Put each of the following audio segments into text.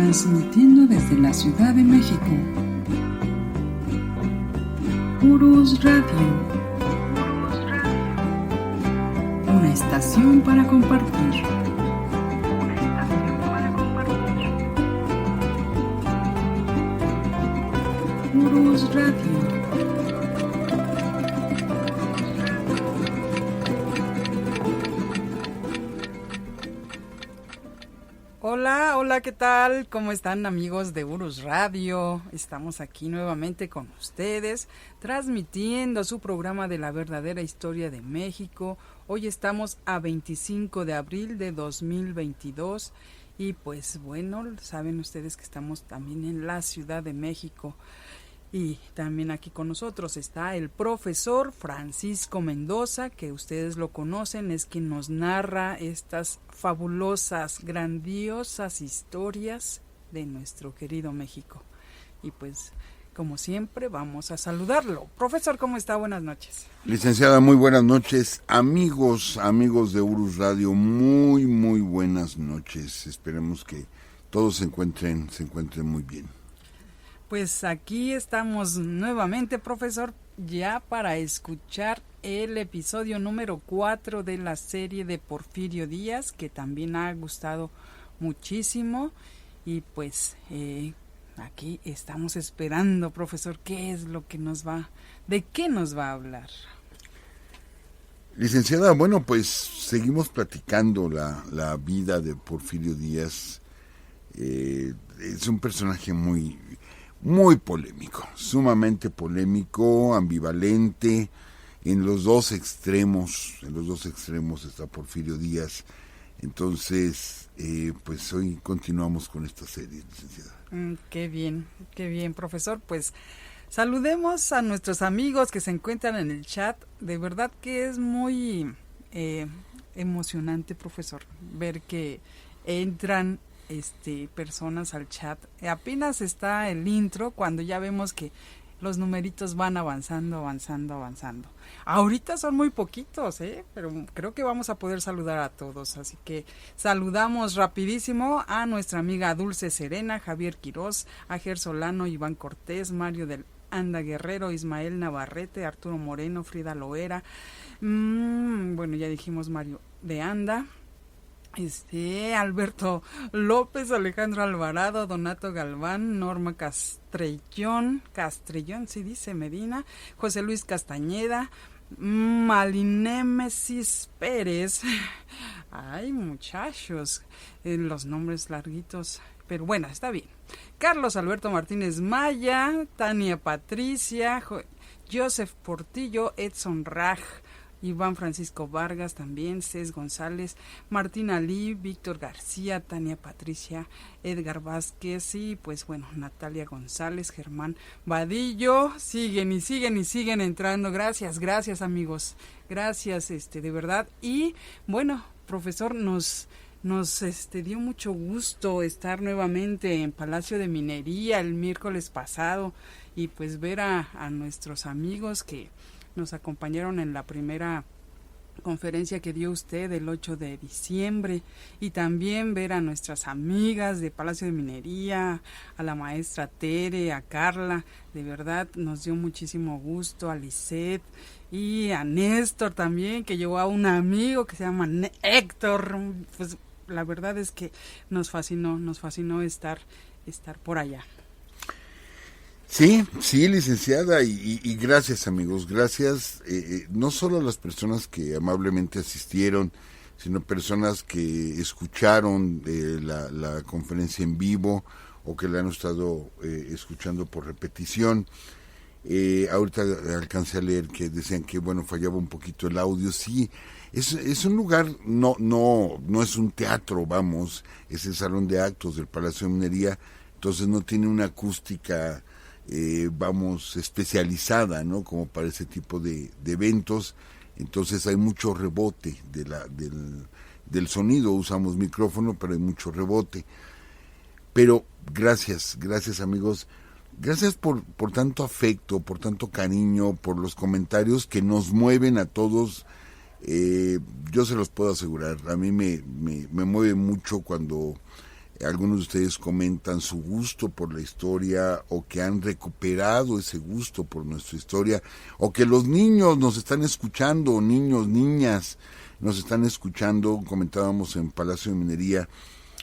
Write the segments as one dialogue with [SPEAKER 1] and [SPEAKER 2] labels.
[SPEAKER 1] transmitiendo desde la Ciudad de México. Urus Radio, una estación para compartir. Urus Radio.
[SPEAKER 2] Hola, ¿qué tal? ¿Cómo están, amigos de Urus Radio? Estamos aquí nuevamente con ustedes, transmitiendo su programa de la verdadera historia de México. Hoy estamos a 25 de abril de 2022 y pues bueno, saben ustedes que estamos también en la Ciudad de México. Y también aquí con nosotros está el profesor Francisco Mendoza, que ustedes lo conocen, es quien nos narra estas fabulosas, grandiosas historias de nuestro querido México. Y pues, como siempre, vamos a saludarlo. Profesor, ¿cómo está? Buenas noches.
[SPEAKER 3] Licenciada, muy buenas noches. Amigos de Urus Radio, muy buenas noches. Esperemos que todos se encuentren muy bien.
[SPEAKER 2] Pues aquí estamos nuevamente, profesor, ya para escuchar el episodio número 4 de la serie de Porfirio Díaz, que también ha gustado muchísimo. Y pues aquí estamos esperando, profesor, ¿qué es lo que de qué nos va a hablar?
[SPEAKER 3] Licenciada, bueno, pues seguimos platicando la vida de Porfirio Díaz. Es un personaje muy polémico, sumamente polémico, ambivalente. En los dos extremos está Porfirio Díaz. Entonces, pues hoy continuamos con esta serie, licenciada.
[SPEAKER 2] Qué bien, profesor. Pues saludemos a nuestros amigos que se encuentran en el chat. De verdad que es muy emocionante, profesor, ver que entran personas al chat. Apenas está el intro cuando ya vemos que los numeritos van avanzando. Ahorita son muy poquitos, pero creo que vamos a poder saludar a todos, así que saludamos rapidísimo a nuestra amiga Dulce Serena, Javier Quirós, Ajer Solano, Iván Cortés, Mario del Anda Guerrero, Ismael Navarrete, Arturo Moreno, Frida Loera, bueno, ya dijimos Mario de Anda, Alberto López, Alejandro Alvarado, Donato Galván, Norma Castrellón, sí dice Medina, José Luis Castañeda, Malinémesis Pérez. Ay, muchachos, los nombres larguitos, pero bueno, está bien. Carlos Alberto Martínez Maya, Tania Patricia, Joseph Portillo, Edson Raj, Iván Francisco Vargas también, Cés González, Martín Ali, Víctor García, Tania Patricia, Edgar Vázquez y pues bueno, Natalia González, Germán Vadillo, siguen entrando. Gracias amigos, gracias de verdad. Y bueno, profesor, nos dio mucho gusto estar nuevamente en Palacio de Minería el miércoles pasado y pues ver a nuestros amigos que nos acompañaron en la primera conferencia que dio usted el 8 de diciembre y también ver a nuestras amigas de Palacio de Minería, a la maestra Tere, a Carla, de verdad nos dio muchísimo gusto, a Lisette y a Néstor también, que llevó a un amigo que se llama Héctor. Pues la verdad es que nos fascinó estar por allá.
[SPEAKER 3] Sí, licenciada, y gracias amigos, gracias no solo a las personas que amablemente asistieron, sino personas que escucharon la conferencia en vivo o que la han estado escuchando por repetición. Ahorita alcancé a leer que decían que bueno, fallaba un poquito el audio. Sí, es un lugar, no es un teatro, vamos, es el salón de actos del Palacio de Minería, entonces no tiene una acústica especializada, ¿no? Como para ese tipo de eventos. Entonces hay mucho rebote del sonido. Usamos micrófono, pero hay mucho rebote. Pero gracias amigos. Gracias por tanto afecto, por tanto cariño, por los comentarios que nos mueven a todos. Yo se los puedo asegurar. A mí me mueve mucho cuando algunos de ustedes comentan su gusto por la historia o que han recuperado ese gusto por nuestra historia o que los niños nos están escuchando, niños, niñas nos están escuchando. Comentábamos en Palacio de Minería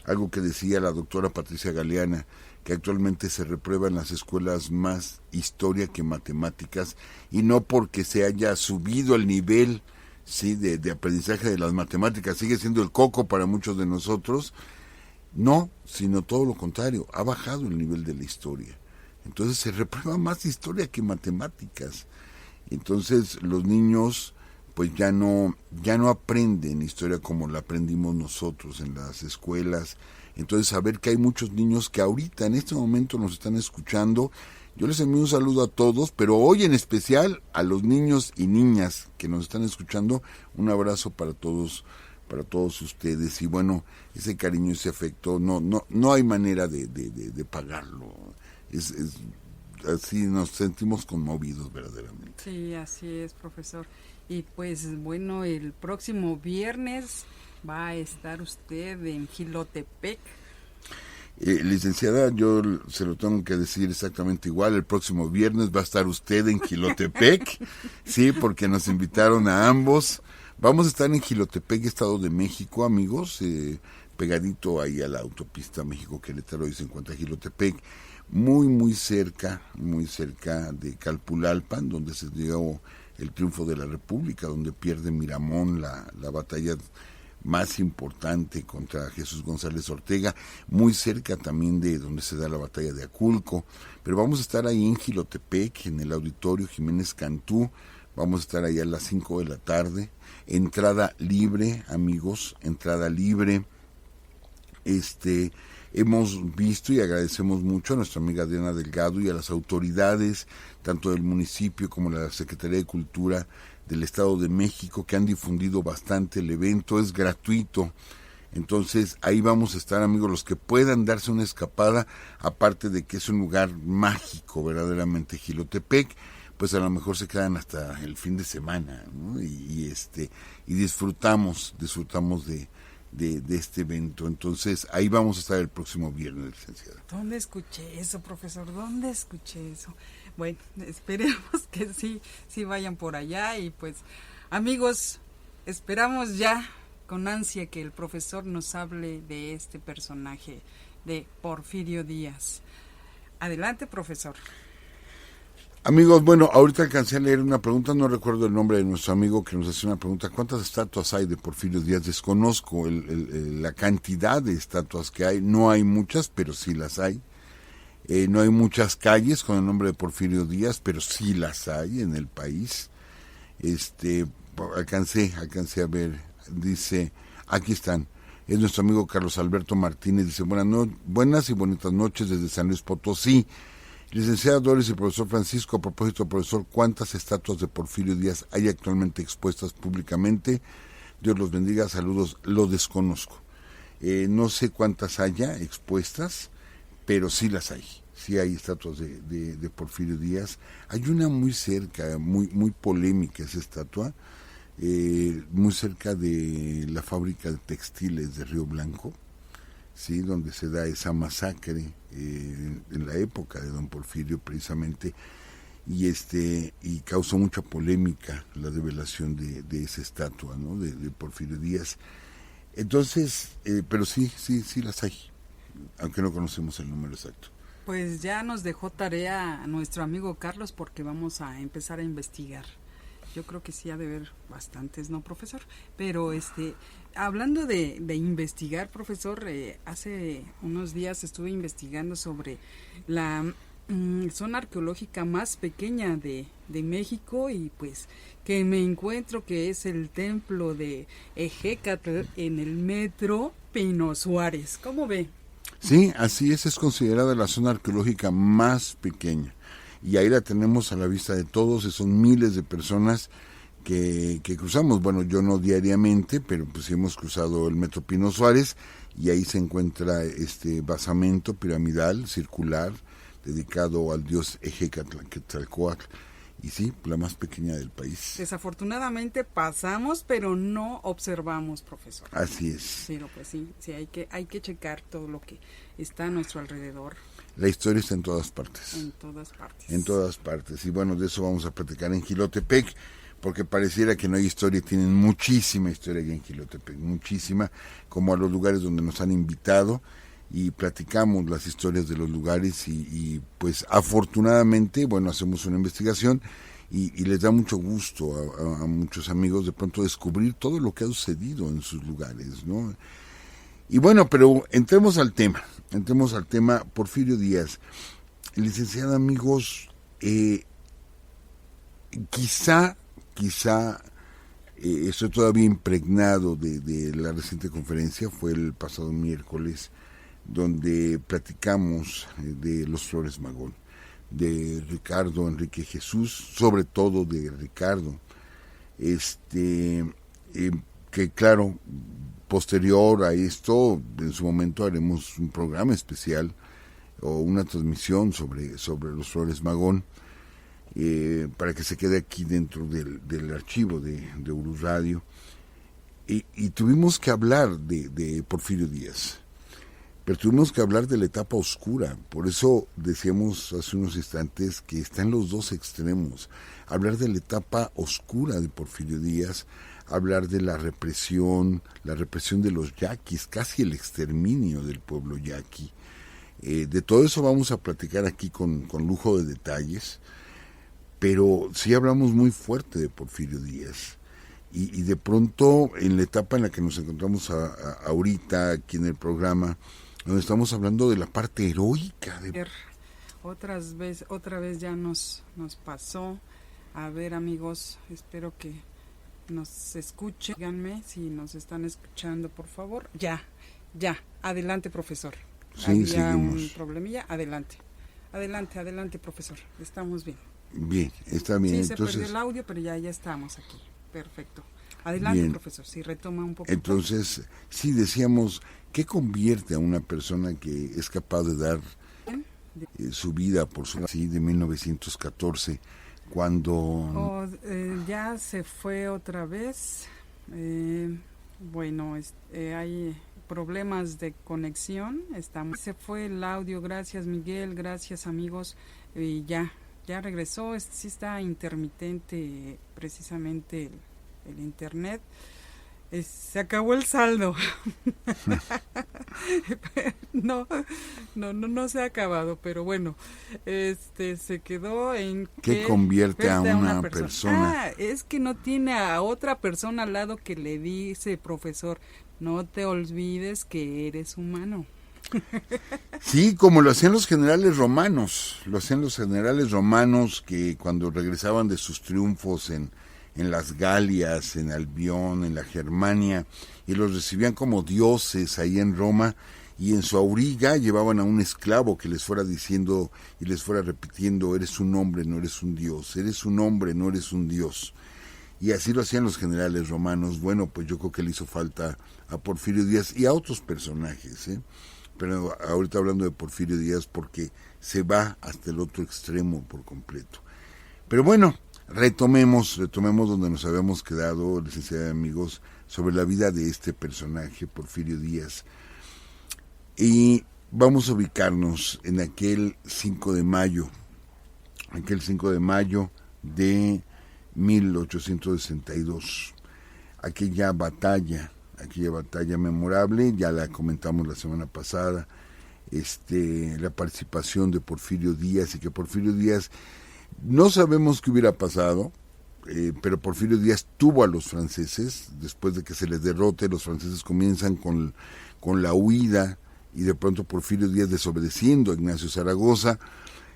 [SPEAKER 3] algo que decía la doctora Patricia Galeana, que actualmente se reprueba en las escuelas más historia que matemáticas, y no porque se haya subido el nivel, sí, de aprendizaje de las matemáticas, sigue siendo el coco para muchos de nosotros. No, sino todo lo contrario, ha bajado el nivel de la historia. Entonces se reprueba más historia que matemáticas. Entonces los niños pues ya no aprenden historia como la aprendimos nosotros en las escuelas. Entonces saber que hay muchos niños que ahorita en este momento nos están escuchando, yo les envío un saludo a todos, pero hoy en especial a los niños y niñas que nos están escuchando, un abrazo para todos ustedes. Y bueno, ese cariño, ese afecto, no hay manera de pagarlo. Es así, nos sentimos conmovidos verdaderamente.
[SPEAKER 2] Sí, así es, profesor. Y pues bueno, el próximo viernes va a estar usted en Jilotepec.
[SPEAKER 3] Licenciada, yo se lo tengo que decir exactamente igual. El próximo viernes va a estar usted en Jilotepec, sí, porque nos invitaron a ambos. Vamos a estar en Jilotepec, Estado de México, amigos, pegadito ahí a la autopista México-Querétaro, y se encuentra Jilotepec, muy cerca de Calpulalpan, donde se dio el triunfo de la República, donde pierde Miramón la batalla más importante contra Jesús González Ortega, muy cerca también de donde se da la batalla de Aculco. Pero vamos a estar ahí en Jilotepec, en el Auditorio Jiménez Cantú. Vamos a estar ahí a las 5 de la tarde, entrada libre, amigos, entrada libre. Hemos visto y agradecemos mucho a nuestra amiga Adriana Delgado y a las autoridades, tanto del municipio como de la Secretaría de Cultura del Estado de México, que han difundido bastante el evento. Es gratuito. Entonces ahí vamos a estar, amigos, los que puedan darse una escapada, aparte de que es un lugar mágico verdaderamente Jilotepec, pues a lo mejor se quedan hasta el fin de semana, ¿no? y disfrutamos de este evento. Entonces ahí vamos a estar el próximo viernes, licenciada.
[SPEAKER 2] ¿Dónde escuché eso, profesor? ¿Dónde escuché eso? Bueno, esperemos que sí vayan por allá. Y pues, amigos, esperamos ya con ansia que el profesor nos hable de este personaje, de Porfirio Díaz. Adelante, profesor.
[SPEAKER 3] Amigos, bueno, ahorita alcancé a leer una pregunta, no recuerdo el nombre de nuestro amigo que nos hace una pregunta. ¿Cuántas estatuas hay de Porfirio Díaz? Desconozco la cantidad de estatuas que hay. No hay muchas, pero sí las hay. No hay muchas calles con el nombre de Porfirio Díaz, pero sí las hay en el país. Alcancé a ver, dice, aquí están. Es nuestro amigo Carlos Alberto Martínez, dice, buenas y bonitas noches desde San Luis Potosí. Licenciada Doris y profesor Francisco, a propósito, profesor, ¿cuántas estatuas de Porfirio Díaz hay actualmente expuestas públicamente? Dios los bendiga, saludos, lo desconozco. No sé cuántas haya expuestas, pero sí las hay. Sí hay estatuas de Porfirio Díaz. Hay una muy cerca, muy polémica esa estatua, muy cerca de la fábrica de textiles de Río Blanco, sí, donde se da esa masacre en la época de don Porfirio precisamente, y causó mucha polémica la revelación de esa estatua, ¿no? de Porfirio Díaz. Entonces, pero sí las hay, aunque no conocemos el número exacto.
[SPEAKER 2] Pues ya nos dejó tarea a nuestro amigo Carlos, porque vamos a empezar a investigar. Yo creo que sí ha de haber bastantes, ¿no, profesor? Pero hablando de investigar, profesor, hace unos días estuve investigando sobre la zona arqueológica más pequeña de México, y pues que me encuentro que es el templo de Ejecatl en el metro Pino Suárez. ¿Cómo ve?
[SPEAKER 3] Sí, así es considerada la zona arqueológica más pequeña. Y ahí la tenemos a la vista de todos, y son miles de personas que cruzamos. Bueno, yo no diariamente, pero pues sí hemos cruzado el metro Pino Suárez, y ahí se encuentra este basamento piramidal, circular, dedicado al dios Ejecatl, Quetzalcóatl. y sí, la más pequeña del país.
[SPEAKER 2] Desafortunadamente pasamos, pero no observamos, profesor.
[SPEAKER 3] Así es.
[SPEAKER 2] Pero pues sí, hay que checar todo lo que está a nuestro alrededor.
[SPEAKER 3] La historia está en todas partes.
[SPEAKER 2] En todas partes.
[SPEAKER 3] En todas partes. Y bueno, de eso vamos a platicar en Jilotepec, porque pareciera que no hay historia. Tienen muchísima historia aquí en Jilotepec, muchísima, como a los lugares donde nos han invitado y platicamos las historias de los lugares y pues afortunadamente, bueno, hacemos una investigación y les da mucho gusto a muchos amigos de pronto descubrir todo lo que ha sucedido en sus lugares, ¿no? Y bueno, pero entremos al tema, Porfirio Díaz. Licenciada, amigos, quizá estoy todavía impregnado de la reciente conferencia, fue el pasado miércoles, donde platicamos de los Flores Magón, de Ricardo Enrique Jesús, sobre todo de Ricardo, que claro, posterior a esto, en su momento haremos un programa especial o una transmisión sobre los Flores Magón, para que se quede aquí dentro del archivo de Urus Radio. Y tuvimos que hablar de Porfirio Díaz, pero tuvimos que hablar de la etapa oscura. Por eso decíamos hace unos instantes que está en los dos extremos. Hablar de la etapa oscura de Porfirio Díaz, hablar de la represión de los yaquis, casi el exterminio del pueblo yaqui. De todo eso vamos a platicar aquí con lujo de detalles, pero sí hablamos muy fuerte de Porfirio Díaz. Y de pronto, en la etapa en la que nos encontramos ahorita aquí en el programa, donde estamos hablando de la parte heroica de...
[SPEAKER 2] Otra vez ya nos pasó. A ver, amigos, espero que nos escuchen. Díganme si nos están escuchando, por favor. Ya, adelante, profesor.
[SPEAKER 3] Sí,
[SPEAKER 2] había
[SPEAKER 3] seguimos.
[SPEAKER 2] Un problemilla, adelante, profesor, estamos bien.
[SPEAKER 3] Bien, está bien.
[SPEAKER 2] Sí,
[SPEAKER 3] Entonces,
[SPEAKER 2] se perdió el audio, pero ya estamos aquí, perfecto. Adelante,
[SPEAKER 3] bien.
[SPEAKER 2] Profesor, si retoma un poco.
[SPEAKER 3] Entonces, sí, decíamos, ¿qué convierte a una persona que es capaz de dar su vida por su... así de 1914, cuando...
[SPEAKER 2] ya se fue otra vez. Bueno, hay problemas de conexión. Se fue el audio, gracias Miguel, gracias amigos. Y ya regresó. Sí está intermitente precisamente el internet. Se acabó el saldo. No se ha acabado, pero bueno, se quedó en
[SPEAKER 3] ¿qué convierte a una persona?
[SPEAKER 2] Es que no tiene a otra persona al lado que le dice, profesor, no te olvides que eres humano.
[SPEAKER 3] Sí, como lo hacían los generales romanos, que cuando regresaban de sus triunfos en las Galias, en Albión, en la Germania, y los recibían como dioses ahí en Roma, y en su auriga llevaban a un esclavo que les fuera diciendo y les fuera repitiendo, eres un hombre, no eres un dios, eres un hombre, no eres un dios. Y así lo hacían los generales romanos. Bueno, pues yo creo que le hizo falta a Porfirio Díaz y a otros personajes, pero ahorita hablando de Porfirio Díaz porque se va hasta el otro extremo por completo. Pero bueno, retomemos donde nos habíamos quedado, licenciada y amigos, sobre la vida de este personaje, Porfirio Díaz. Y vamos a ubicarnos en aquel 5 de mayo de 1862, aquella batalla memorable, ya la comentamos la semana pasada, la participación de Porfirio Díaz, y que Porfirio Díaz, no sabemos qué hubiera pasado, pero Porfirio Díaz tuvo a los franceses. Después de que se les derrote, los franceses comienzan con la huida, y de pronto Porfirio Díaz, desobedeciendo a Ignacio Zaragoza,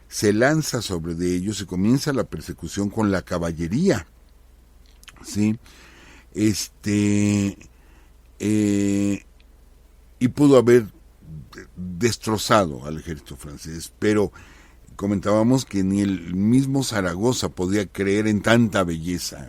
[SPEAKER 3] se lanza sobre de ellos y comienza la persecución con la caballería, ¿sí? Y pudo haber destrozado al ejército francés, pero comentábamos que ni el mismo Zaragoza podía creer en tanta belleza,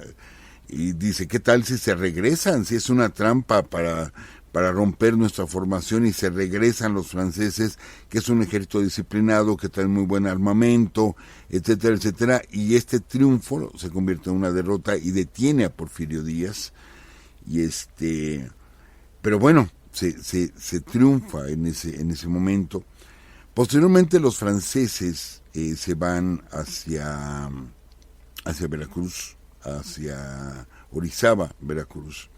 [SPEAKER 3] y dice, ¿qué tal si se regresan? Si es una trampa para para romper nuestra formación, y se regresan los franceses, que es un ejército disciplinado, que trae muy buen armamento, etcétera, etcétera, y este triunfo se convierte en una derrota y detiene a Porfirio Díaz, y pero bueno, se triunfa en ese momento. Posteriormente los franceses se van hacia Veracruz, hacia Orizaba, Veracruz,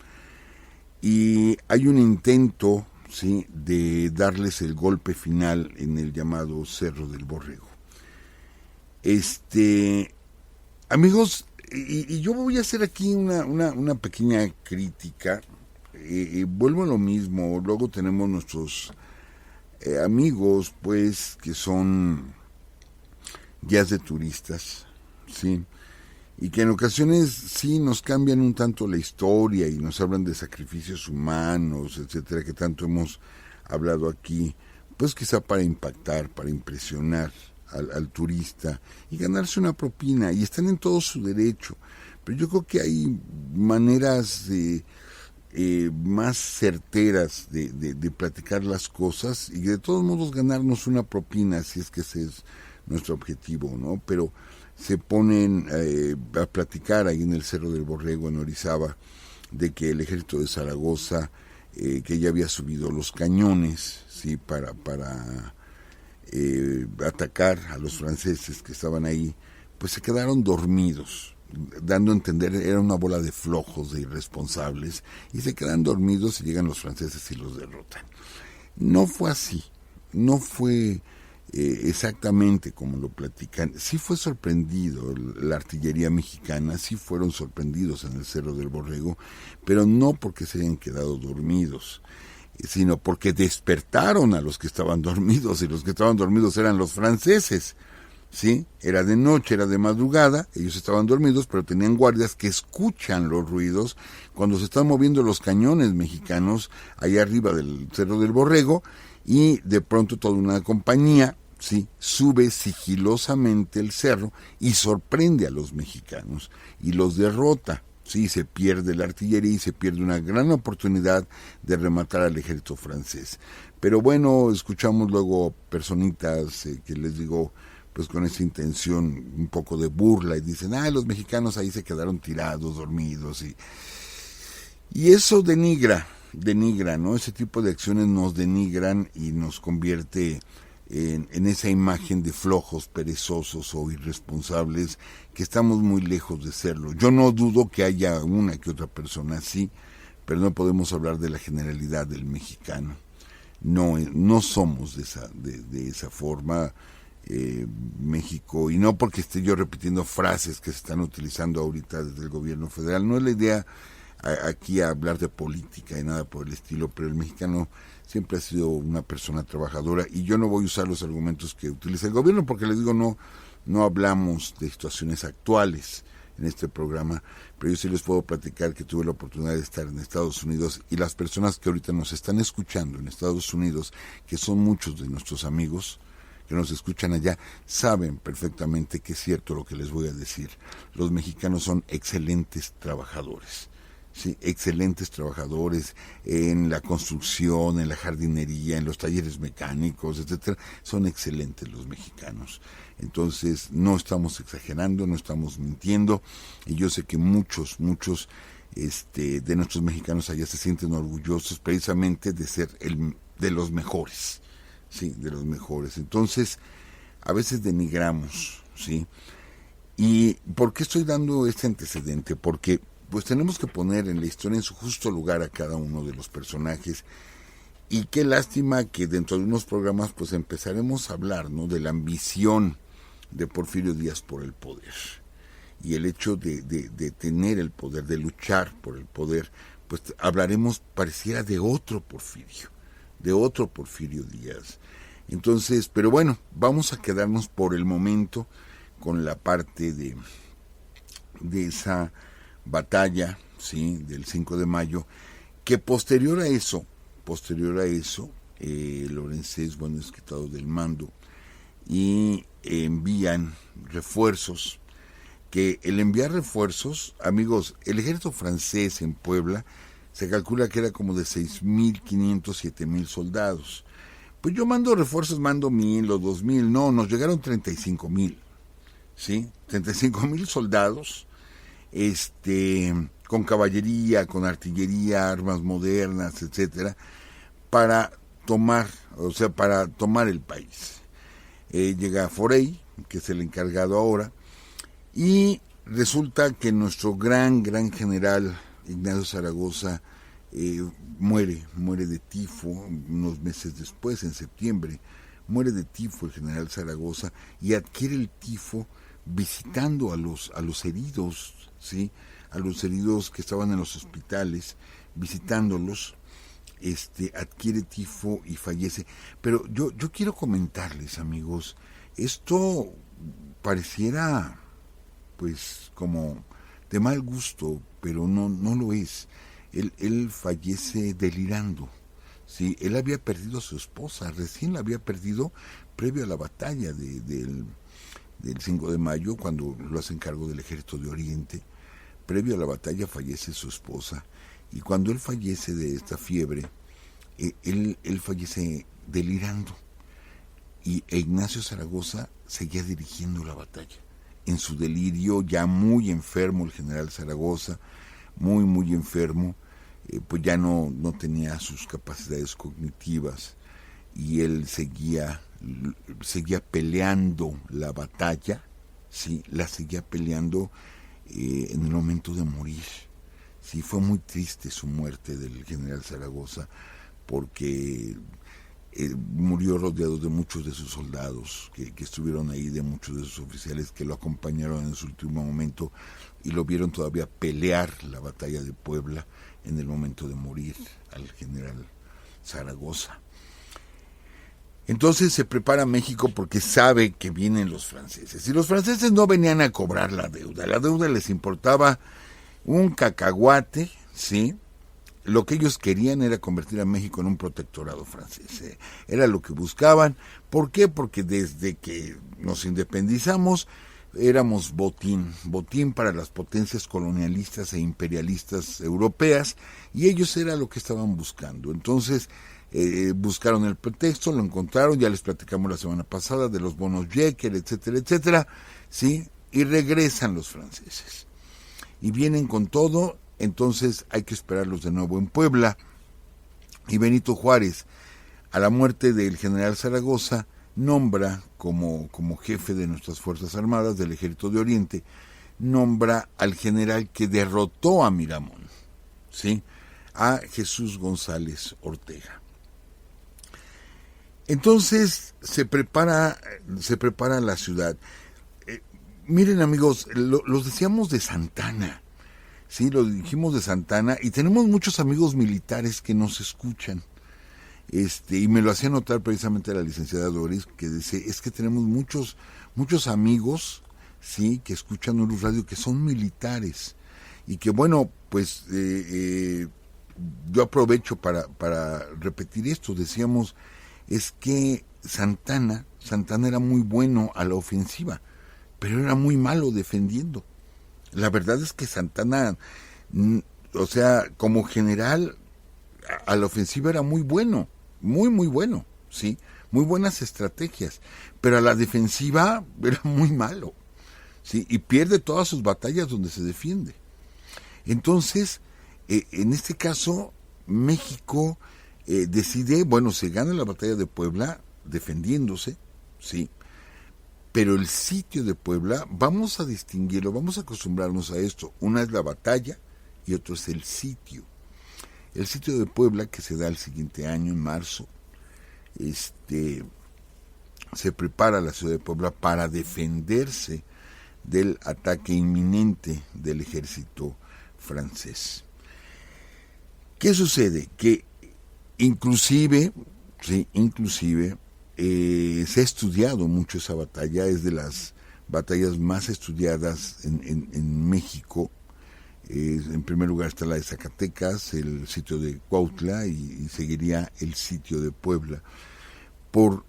[SPEAKER 3] y hay un intento, ¿sí?, de darles el golpe final en el llamado Cerro del Borrego. Amigos, y yo voy a hacer aquí una pequeña crítica. Vuelvo a lo mismo. Luego tenemos nuestros amigos, pues, que son guías de turistas, ¿sí?, y que en ocasiones sí nos cambian un tanto la historia y nos hablan de sacrificios humanos, etcétera, que tanto hemos hablado aquí, pues quizá para impactar, para impresionar al turista y ganarse una propina, y están en todo su derecho, pero yo creo que hay maneras más certeras de platicar las cosas y de todos modos ganarnos una propina, si es que ese es nuestro objetivo, ¿no? Pero se ponen a platicar ahí en el Cerro del Borrego, en Orizaba, de que el ejército de Zaragoza, que ya había subido los cañones, ¿sí?, para atacar a los franceses que estaban ahí, pues se quedaron dormidos, dando a entender, era una bola de flojos, de irresponsables, y se quedan dormidos y llegan los franceses y los derrotan. No fue así, no fue exactamente como lo platican. Sí fue sorprendido la artillería mexicana, sí fueron sorprendidos en el Cerro del Borrego, pero no porque se hayan quedado dormidos, sino porque despertaron a los que estaban dormidos, y los que estaban dormidos eran los franceses, ¿sí? Era de noche, era de madrugada, ellos estaban dormidos, pero tenían guardias que escuchan los ruidos cuando se están moviendo los cañones mexicanos allá arriba del Cerro del Borrego, y de pronto toda una compañía, sí, sube sigilosamente el cerro y sorprende a los mexicanos y los derrota. Sí, se pierde la artillería y se pierde una gran oportunidad de rematar al ejército francés. Pero bueno, escuchamos luego personitas que les digo, pues con esa intención un poco de burla, y dicen, los mexicanos ahí se quedaron tirados, dormidos, y eso denigra, ¿no? Ese tipo de acciones nos denigran y nos convierte en esa imagen de flojos, perezosos o irresponsables, que estamos muy lejos de serlo. Yo no dudo que haya una que otra persona así, pero no podemos hablar de la generalidad del mexicano. No somos de esa forma, México, y no porque esté yo repitiendo frases que se están utilizando ahorita desde el gobierno federal. No es la idea aquí hablar de política y nada por el estilo, pero el mexicano siempre ha sido una persona trabajadora, y yo no voy a usar los argumentos que utiliza el gobierno, porque les digo, no hablamos de situaciones actuales en este programa, pero yo sí les puedo platicar que tuve la oportunidad de estar en Estados Unidos, y las personas que ahorita nos están escuchando en Estados Unidos, que son muchos de nuestros amigos que nos escuchan allá, saben perfectamente que es cierto lo que les voy a decir. Los mexicanos son excelentes trabajadores. Sí, excelentes trabajadores en la construcción, en la jardinería, en los talleres mecánicos, etcétera. Son excelentes los mexicanos. Entonces, no estamos exagerando, no estamos mintiendo, y yo sé que muchos de nuestros mexicanos allá se sienten orgullosos precisamente de ser de los mejores, sí, de los mejores. Entonces, a veces denigramos, sí. ¿Y por qué estoy dando este antecedente? Porque pues tenemos que poner en la historia en su justo lugar a cada uno de los personajes, y qué lástima que dentro de unos programas pues empezaremos a hablar, ¿no?, de la ambición de Porfirio Díaz por el poder, y el hecho de tener el poder, de luchar por el poder, pues hablaremos, pareciera, de otro Porfirio Díaz. Entonces, pero bueno, vamos a quedarnos por el momento con la parte de esa batalla, sí, del 5 de mayo, que posterior a eso, Lorenzés, bueno, es quitado del mando, y envían refuerzos, que el enviar refuerzos, amigos, el ejército francés en Puebla se calcula que era como de 6,500, 7,000 soldados. Pues yo mando refuerzos, mando 1,000 o 2,000, no, nos llegaron 35,000, ¿sí? 35,000 soldados, con caballería, con artillería, armas modernas, etcétera, para tomar el país. Llega Forey, que es el encargado ahora, y resulta que nuestro gran general Ignacio Zaragoza muere de tifo unos meses después, en septiembre. Muere de tifo el general Zaragoza y adquiere el tifo visitando a los heridos, ¿sí? A los heridos que estaban en los hospitales, visitándolos, adquiere tifo y fallece. Pero yo quiero comentarles, amigos, esto pareciera pues como de mal gusto, pero no lo es. Él fallece delirando, ¿sí? Él había perdido a su esposa, recién la había perdido previo a la batalla del 5 de mayo, cuando lo hacen cargo del Ejército de Oriente. Previo a la batalla fallece su esposa, y cuando él fallece de esta fiebre, él fallece delirando, y Ignacio Zaragoza seguía dirigiendo la batalla. En su delirio, ya muy enfermo el general Zaragoza, muy enfermo, pues ya no tenía sus capacidades cognitivas, y él seguía peleando la batalla, sí, la seguía peleando en el momento de morir. Sí, fue muy triste su muerte del general Zaragoza, porque murió rodeado de muchos de sus soldados que estuvieron ahí, de muchos de sus oficiales que lo acompañaron en su último momento y lo vieron todavía pelear la batalla de Puebla en el momento de morir al general Zaragoza. Entonces se prepara México porque sabe que vienen los franceses, y los franceses no venían a cobrar la deuda les importaba un cacahuate, ¿sí? Lo que ellos querían era convertir a México en un protectorado francés. Era lo que buscaban. ¿Por qué? Porque desde que nos independizamos éramos botín para las potencias colonialistas e imperialistas europeas, y ellos era lo que estaban buscando. Entonces buscaron el pretexto, lo encontraron, ya les platicamos la semana pasada de los bonos Jekyll, etcétera, etcétera, ¿sí? Y regresan los franceses. Y vienen con todo. Entonces hay que esperarlos de nuevo en Puebla, y Benito Juárez, a la muerte del general Zaragoza, nombra como jefe de nuestras Fuerzas Armadas del Ejército de Oriente, nombra al general que derrotó a Miramón, ¿sí? A Jesús González Ortega. Entonces se prepara la ciudad. Miren, amigos, los decíamos de Santa Anna. Sí, lo dijimos de Santa Anna, y tenemos muchos amigos militares que nos escuchan. Y me lo hacía notar precisamente la licenciada Doris, que dice, es que tenemos muchos amigos, sí, que escuchan Urus Radio, que son militares, y que bueno, pues yo aprovecho para repetir esto. Decíamos, es que Santa Anna era muy bueno a la ofensiva, pero era muy malo defendiendo. La verdad es que Santa Anna, o sea, como general a la ofensiva era muy bueno, muy bueno, ¿sí? Muy buenas estrategias, pero a la defensiva era muy malo, ¿sí? Y pierde todas sus batallas donde se defiende. Entonces, en este caso, México decide, bueno, se gana la batalla de Puebla defendiéndose, ¿sí? Pero el sitio de Puebla, vamos a distinguirlo, vamos a acostumbrarnos a esto. Una es la batalla y otro es el sitio. El sitio de Puebla, que se da el siguiente año, en marzo, se prepara la ciudad de Puebla para defenderse del ataque inminente del ejército francés. ¿Qué sucede? Que inclusive se ha estudiado mucho esa batalla, es de las batallas más estudiadas en México. En primer lugar está la de Zacatecas, el sitio de Cuautla, y seguiría el sitio de Puebla. Por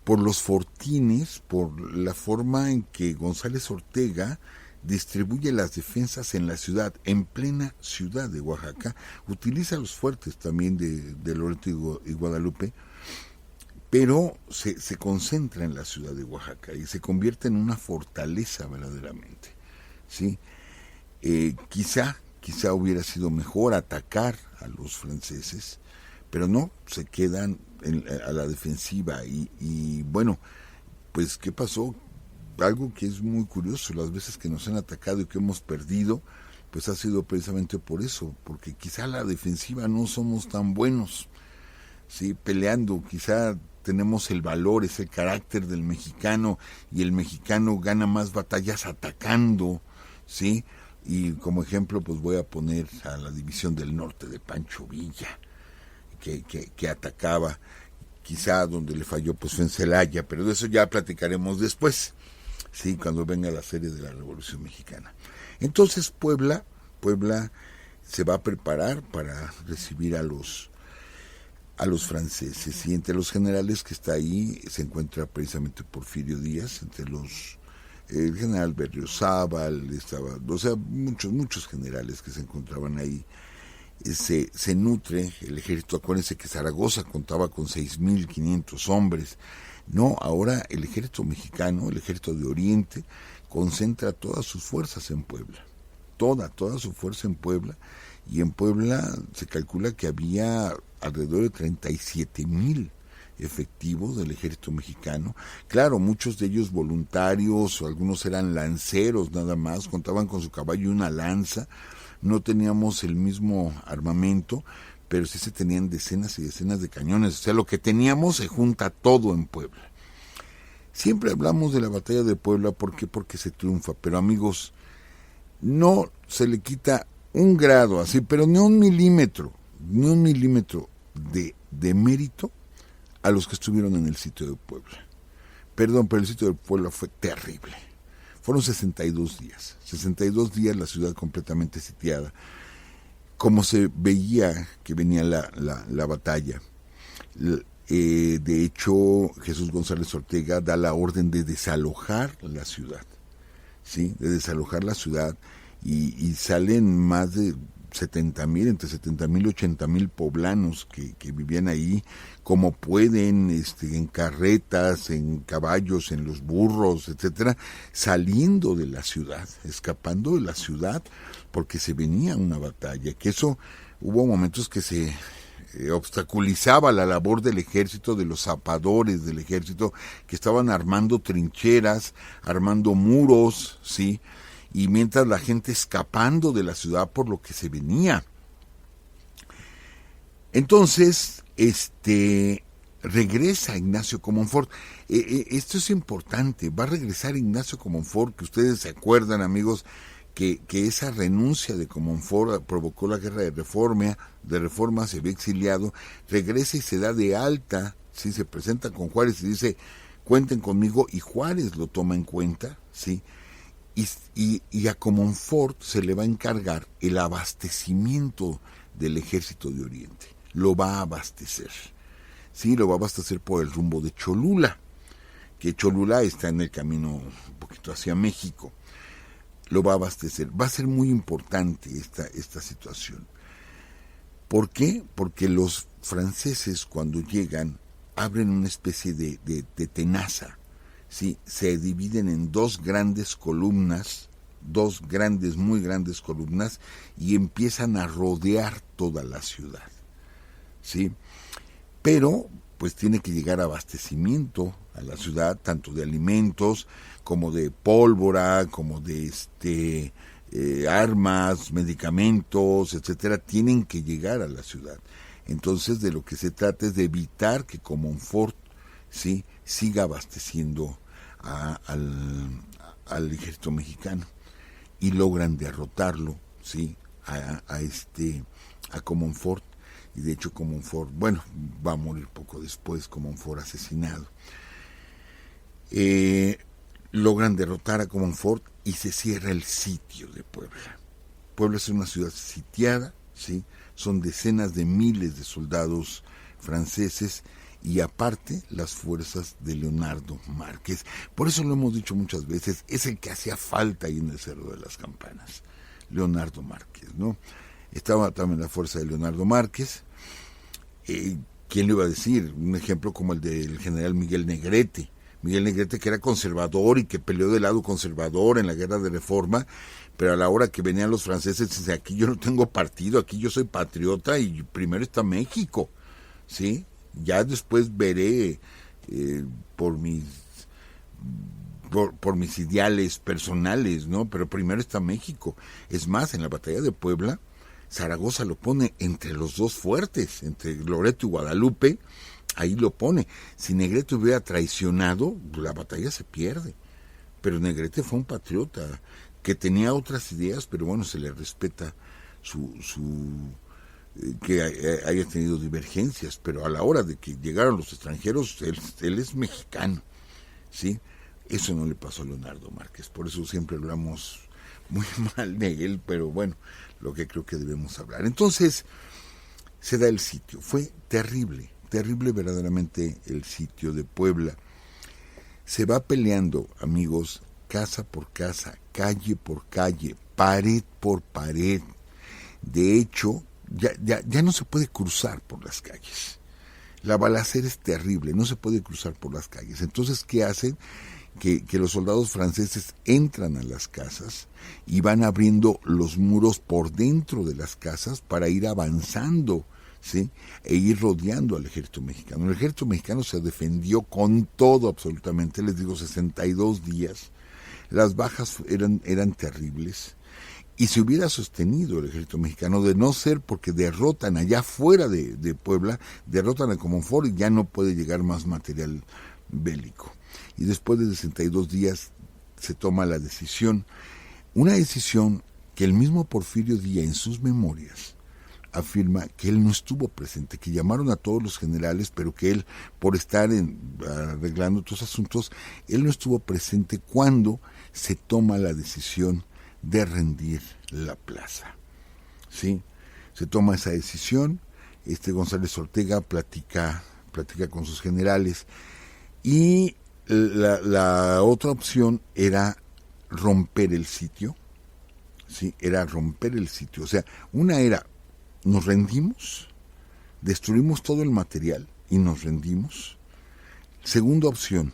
[SPEAKER 3] los fortines, por la forma en que González Ortega distribuye las defensas en la ciudad, en plena ciudad de Oaxaca, utiliza los fuertes también de Loreto y Guadalupe, pero se concentra en la ciudad de Oaxaca y se convierte en una fortaleza verdaderamente, ¿sí? Quizá hubiera sido mejor atacar a los franceses, pero no, se quedan a la defensiva y bueno, pues ¿qué pasó? Algo que es muy curioso, las veces que nos han atacado y que hemos perdido, pues ha sido precisamente por eso, porque quizá a la defensiva no somos tan buenos, ¿sí? Peleando, quizá tenemos el valor, es el carácter del mexicano, y el mexicano gana más batallas atacando, ¿sí? Y como ejemplo, pues voy a poner a la División del Norte de Pancho Villa, que atacaba, quizá donde le falló pues fue en Celaya, pero de eso ya platicaremos después, sí, cuando venga la serie de la Revolución Mexicana. Entonces Puebla se va a preparar para recibir a los franceses, y entre los generales que está ahí se encuentra precisamente Porfirio Díaz, entre el general Berriozábal, estaba, o sea, muchos generales que se encontraban ahí. Se nutre el ejército. Acuérdense que Zaragoza contaba con 6.500 hombres. No, ahora el ejército mexicano, el ejército de Oriente, concentra todas sus fuerzas en Puebla. Toda su fuerza en Puebla. Y en Puebla se calcula que había alrededor de 37,000 efectivos del ejército mexicano. Claro, muchos de ellos voluntarios, o algunos eran lanceros nada más, contaban con su caballo y una lanza. No teníamos el mismo armamento, pero sí se tenían decenas y decenas de cañones. O sea, lo que teníamos se junta todo en Puebla. Siempre hablamos de la batalla de Puebla porque se triunfa, pero amigos, no se le quita un grado así, pero ni un milímetro de mérito a los que estuvieron en el sitio de Puebla. Perdón, pero el sitio de Puebla fue terrible. Fueron 62 días la ciudad completamente sitiada. Como se veía que venía la batalla. De hecho, Jesús González Ortega da la orden de desalojar la ciudad, ¿sí? De desalojar la ciudad, y salen más de 70,000, entre 70,000 y 80,000 poblanos que vivían ahí, como pueden, en carretas, en caballos, en los burros, etcétera, saliendo de la ciudad, escapando de la ciudad, porque se venía una batalla, que eso hubo momentos que se obstaculizaba la labor del ejército, de los zapadores del ejército, que estaban armando trincheras, armando muros, ¿sí? Y mientras la gente escapando de la ciudad por lo que se venía. Entonces, regresa Ignacio Comonfort. Esto es importante, va a regresar Ignacio Comonfort, que ustedes se acuerdan, amigos, que esa renuncia de Comonfort provocó la guerra de reforma, se ve exiliado, regresa y se da de alta, ¿sí? Se presenta con Juárez y dice, cuenten conmigo, y Juárez lo toma en cuenta, ¿sí? Y a Comonfort se le va a encargar el abastecimiento del ejército de Oriente. Lo va a abastecer. Sí, lo va a abastecer por el rumbo de Cholula, que Cholula está en el camino un poquito hacia México. Lo va a abastecer. Va a ser muy importante esta situación. ¿Por qué? Porque los franceses, cuando llegan, abren una especie de tenaza. Sí, se dividen en dos grandes columnas, muy grandes columnas, y empiezan a rodear toda la ciudad, ¿sí? Pero, pues tiene que llegar abastecimiento a la ciudad, tanto de alimentos, como de pólvora, como de armas, medicamentos, etcétera, tienen que llegar a la ciudad. Entonces, de lo que se trata es de evitar que Comonfort, ¿sí?, siga abasteciendo al ejército mexicano, y logran derrotarlo, ¿sí?, a Comonfort. Y de hecho Comonfort, bueno, va a morir poco después, Comonfort asesinado. Logran derrotar a Comonfort y se cierra el sitio de Puebla. Puebla es una ciudad sitiada, ¿sí? Son decenas de miles de soldados franceses, y aparte las fuerzas de Leonardo Márquez. Por eso lo hemos dicho muchas veces, es el que hacía falta ahí en el Cerro de las Campanas, Leonardo Márquez, ¿no? Estaba también la fuerza de Leonardo Márquez. ¿Quién le iba a decir? Un ejemplo como el del general Miguel Negrete. Miguel Negrete, que era conservador y que peleó del lado conservador en la Guerra de Reforma, pero a la hora que venían los franceses, dice, aquí yo no tengo partido, aquí yo soy patriota y primero está México, ¿sí? Ya después veré por mis ideales personales, ¿no? Pero primero está México. Es más, en la batalla de Puebla, Zaragoza lo pone entre los dos fuertes, entre Loreto y Guadalupe, ahí lo pone. Si Negrete hubiera traicionado, la batalla se pierde. Pero Negrete fue un patriota que tenía otras ideas, pero bueno, se le respeta que haya tenido divergencias, pero a la hora de que llegaron los extranjeros, él es mexicano, ¿sí? Eso no le pasó a Leonardo Márquez, por eso siempre hablamos muy mal de él, pero bueno, lo que creo que debemos hablar. Entonces, se da el sitio, fue terrible verdaderamente el sitio de Puebla. Se va peleando, amigos, casa por casa, calle por calle, pared por pared. De hecho, ya no se puede cruzar por las calles. La balacera es terrible, no se puede cruzar por las calles. Entonces, ¿qué hacen? Que los soldados franceses entran a las casas y van abriendo los muros por dentro de las casas para ir avanzando, ¿sí? E ir rodeando al ejército mexicano. El ejército mexicano se defendió con todo absolutamente, les digo, 62 días. Las bajas eran terribles. Y se hubiera sostenido el ejército mexicano, de no ser porque derrotan allá fuera de Puebla, derrotan a Comonfort y ya no puede llegar más material bélico. Y después de 62 días se toma la decisión, una decisión que el mismo Porfirio Díaz en sus memorias afirma que él no estuvo presente, que llamaron a todos los generales, pero que él, por estar arreglando otros asuntos, él no estuvo presente cuando se toma la decisión de rendir la plaza, ¿sí? Se toma esa decisión, González Ortega platica con sus generales, y la otra opción era romper el sitio, ¿sí? Era romper el sitio, o sea, una era, nos rendimos, destruimos todo el material y nos rendimos. Segunda opción,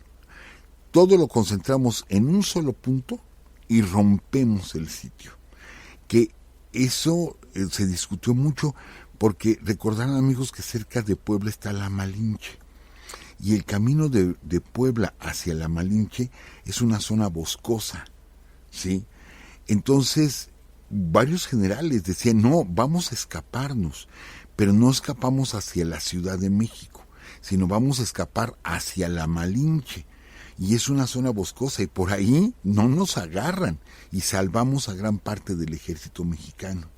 [SPEAKER 3] todo lo concentramos en un solo punto y rompemos el sitio. Que eso se discutió mucho porque recordarán, amigos, que cerca de Puebla está la Malinche. Y el camino de Puebla hacia la Malinche es una zona boscosa, ¿sí? Entonces, varios generales decían, no, vamos a escaparnos, pero no escapamos hacia la Ciudad de México, sino vamos a escapar hacia la Malinche. Y es una zona boscosa y por ahí no nos agarran y salvamos a gran parte del ejército mexicano.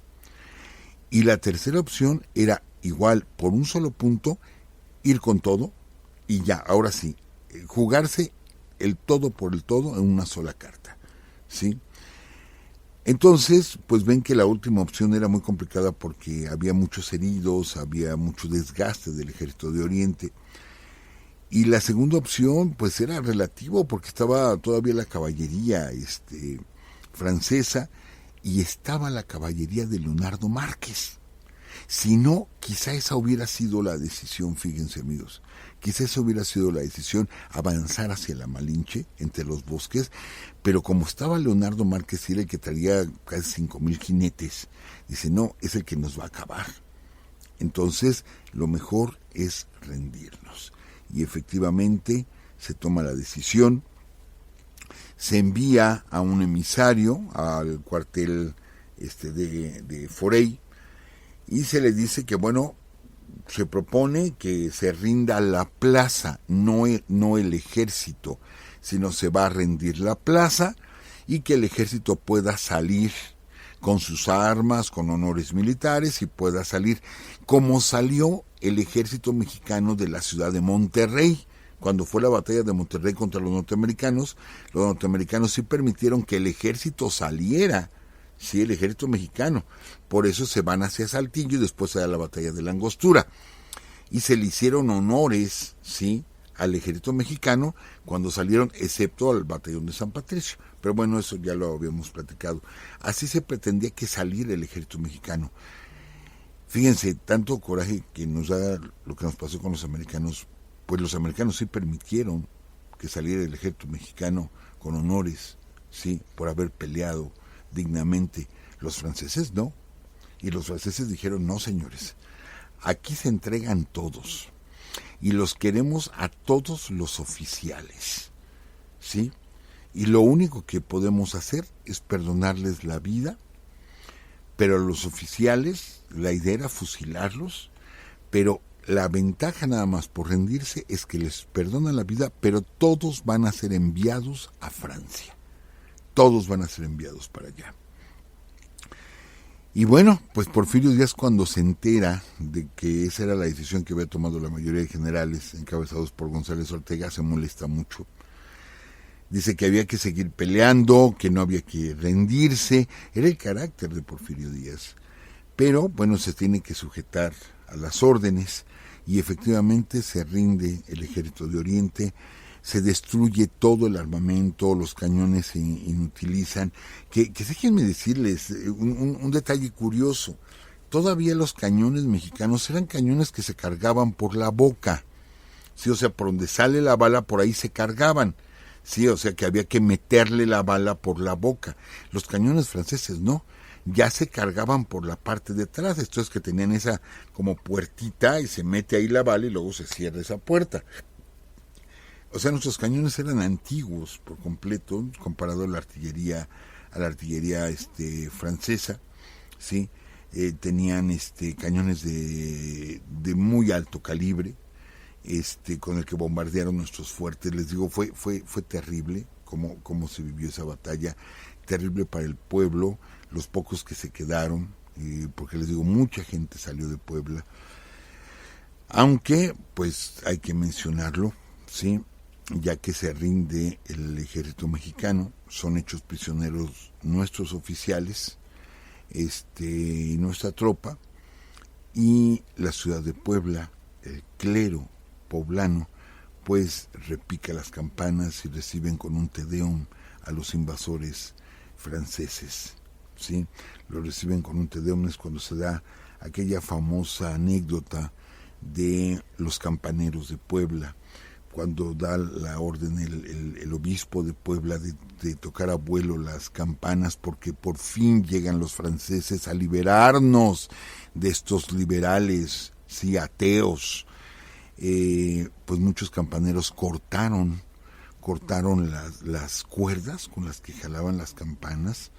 [SPEAKER 3] Y la tercera opción era igual, por un solo punto, ir con todo y ya, ahora sí, jugarse el todo por el todo en una sola carta, ¿sí? Entonces, pues ven que la última opción era muy complicada porque había muchos heridos, había mucho desgaste del ejército de Oriente. Y la segunda opción, pues era relativo porque estaba todavía la caballería francesa y estaba la caballería de Leonardo Márquez. Si no, quizá esa hubiera sido la decisión, fíjense, amigos. Quizá esa hubiera sido la decisión, avanzar hacia la Malinche, entre los bosques, pero como estaba Leonardo Márquez, y era el que traía casi 5,000 jinetes, dice, no, es el que nos va a acabar. Entonces, lo mejor es rendirnos. Y efectivamente se toma la decisión, se envía a un emisario al cuartel de Forey y se le dice que, bueno, se propone que se rinda la plaza, no el ejército, sino se va a rendir la plaza y que el ejército pueda salir con sus armas, con honores militares y pueda salir como salió el ejército mexicano de la ciudad de Monterrey. Cuando fue la batalla de Monterrey contra los norteamericanos sí permitieron que el ejército saliera, sí, el ejército mexicano. Por eso se van hacia Saltillo y después se da la batalla de la Angostura. y se le hicieron honores, ¿sí?, al ejército mexicano cuando salieron, excepto al batallón de San Patricio. Pero bueno, eso ya lo habíamos platicado. Así se pretendía que saliera el ejército mexicano. Fíjense, tanto coraje que nos da lo que nos pasó con los americanos, pues los americanos sí permitieron que saliera el ejército mexicano con honores, sí, por haber peleado dignamente. Los franceses no. Y los franceses dijeron, no, señores, aquí se entregan todos. Y los queremos a todos los oficiales, ¿sí? Y lo único que podemos hacer es perdonarles la vida, pero a los oficiales la idea era fusilarlos, pero la ventaja nada más por rendirse es que les perdonan la vida, pero todos van a ser enviados a Francia. Todos van a ser enviados para allá. Y bueno, pues Porfirio Díaz, cuando se entera de que esa era la decisión que había tomado la mayoría de generales encabezados por González Ortega, se molesta mucho. Dice que había que seguir peleando, que no había que rendirse. Era el carácter de Porfirio Díaz. Pero, bueno, se tiene que sujetar a las órdenes y efectivamente se rinde el ejército de Oriente. Se destruye todo el armamento, los cañones se inutilizan. Que déjenme decirles un detalle curioso. Todavía los cañones mexicanos eran cañones que se cargaban por la boca. Sí, o sea, por donde sale la bala, por ahí se cargaban. Sí, o sea que había que meterle la bala por la boca. Los cañones franceses no, ya se cargaban por la parte de atrás. Esto es que tenían esa como puertita y se mete ahí la bala y luego se cierra esa puerta. O sea, nuestros cañones eran antiguos por completo comparado a la artillería francesa, ¿sí? Tenían cañones de muy alto calibre, con el que bombardearon nuestros fuertes. Les digo, fue terrible cómo se vivió esa batalla, terrible para el pueblo, los pocos que se quedaron, porque les digo, mucha gente salió de Puebla, aunque pues hay que mencionarlo, ¿sí?, ya que se rinde el ejército mexicano, son hechos prisioneros nuestros oficiales, y nuestra tropa, y la ciudad de Puebla, el clero poblano, pues repica las campanas y reciben con un Te Deum a los invasores franceses, ¿sí? Lo reciben con un Te Deum. Es cuando se da aquella famosa anécdota de los campaneros de Puebla, cuando da la orden el obispo de Puebla de tocar a vuelo las campanas, porque por fin llegan los franceses a liberarnos de estos liberales, sí, ateos. Pues muchos campaneros cortaron las cuerdas con las que jalaban las campanas,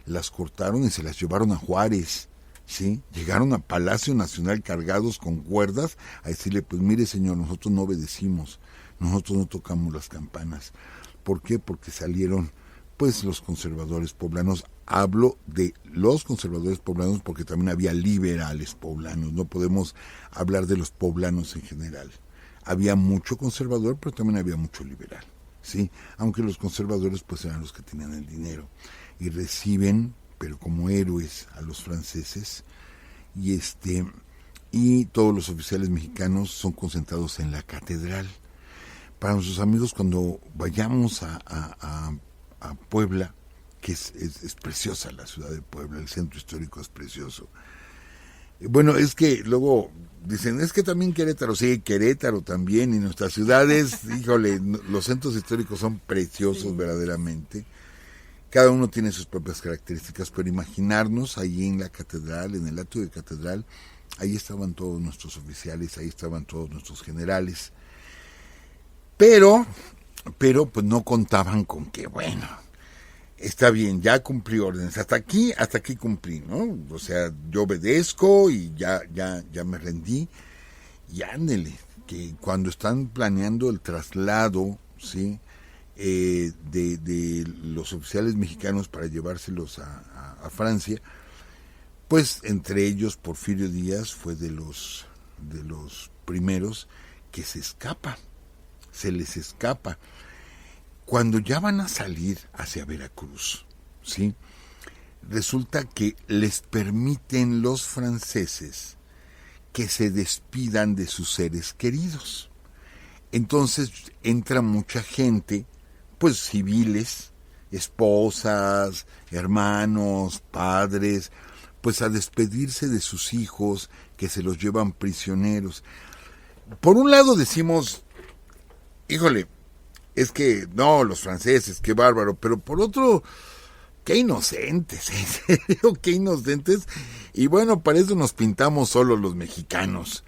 [SPEAKER 3] las cortaron y se las llevaron a Juárez, ¿sí? Llegaron a Palacio Nacional cargados con cuerdas a decirle, pues mire señor, nosotros no obedecimos, nosotros no tocamos las campanas. ¿Por qué? Porque salieron pues los conservadores poblanos. Hablo de los conservadores poblanos porque también había liberales poblanos, no podemos hablar de los poblanos en general. Había mucho conservador, pero también había mucho liberal, ¿sí? Aunque los conservadores pues eran los que tenían el dinero y reciben, pero como héroes, a los franceses, y todos los oficiales mexicanos son concentrados en la catedral. Para nuestros amigos, cuando vayamos a Puebla, que es preciosa la ciudad de Puebla, el centro histórico es precioso. Bueno, es que luego dicen, es que también Querétaro, sí, Querétaro también, y nuestras ciudades, híjole, los centros históricos son preciosos, sí, verdaderamente. Cada uno tiene sus propias características, pero imaginarnos ahí en la catedral, en el atrio de catedral, ahí estaban todos nuestros oficiales, ahí estaban todos nuestros generales. Pero pues no contaban con que, bueno, está bien, ya cumplí órdenes, hasta aquí cumplí, ¿no? O sea, yo obedezco y ya me rendí. Y ándele, que cuando están planeando el traslado, ¿sí?, de los oficiales mexicanos para llevárselos a Francia, pues entre ellos Porfirio Díaz fue de los primeros que se les escapa. Cuando ya van a salir hacia Veracruz, ¿sí?, resulta que les permiten los franceses que se despidan de sus seres queridos. Entonces entra mucha gente, pues civiles, esposas, hermanos, padres, pues a despedirse de sus hijos que se los llevan prisioneros. Por un lado decimos, híjole, es que no, los franceses, qué bárbaro, pero por otro, qué inocentes, en serio, qué inocentes. Y bueno, para eso nos pintamos solo los mexicanos.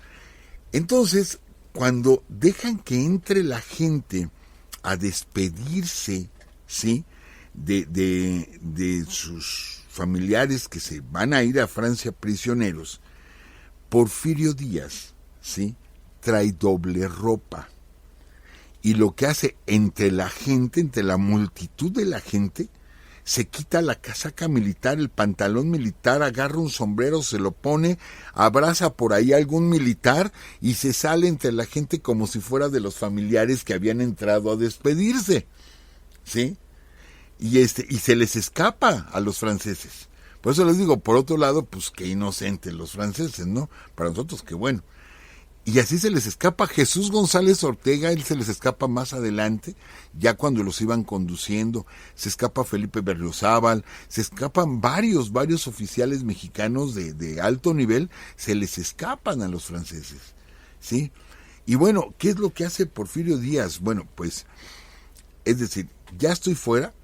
[SPEAKER 3] Entonces, cuando dejan que entre la gente a despedirse, ¿sí?, de sus familiares que se van a ir a Francia prisioneros, Porfirio Díaz, ¿sí?, trae doble ropa. Y lo que hace entre la gente, entre la multitud de la gente, se quita la casaca militar, el pantalón militar, agarra un sombrero, se lo pone, abraza por ahí a algún militar y se sale entre la gente como si fuera de los familiares que habían entrado a despedirse, ¿sí? Y se les escapa a los franceses. Por eso les digo, por otro lado, pues qué inocentes los franceses, ¿no? Para nosotros, qué bueno. Y así se les escapa Jesús González Ortega, él se les escapa más adelante, ya cuando los iban conduciendo, se escapa Felipe Berriozábal, se escapan varios oficiales mexicanos de alto nivel, se les escapan a los franceses, ¿sí? Y bueno, ¿qué es lo que hace Porfirio Díaz? Bueno, pues, es decir, ya estoy fuera,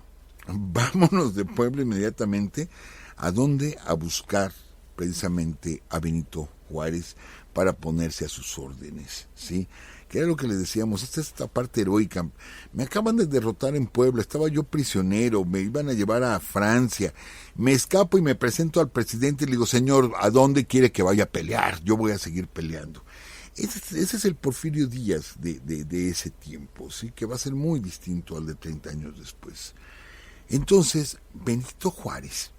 [SPEAKER 3] vámonos de Puebla inmediatamente, ¿a dónde? A buscar precisamente a Benito Juárez, para ponerse a sus órdenes, ¿sí? Que era lo que les decíamos, esta parte heroica. Me acaban de derrotar en Puebla, estaba yo prisionero, me iban a llevar a Francia, me escapo y me presento al presidente y le digo, señor, ¿a dónde quiere que vaya a pelear? Yo voy a seguir peleando. Ese es el Porfirio Díaz de ese tiempo, ¿sí? Que va a ser muy distinto al de 30 años después. Entonces, Benito Juárez,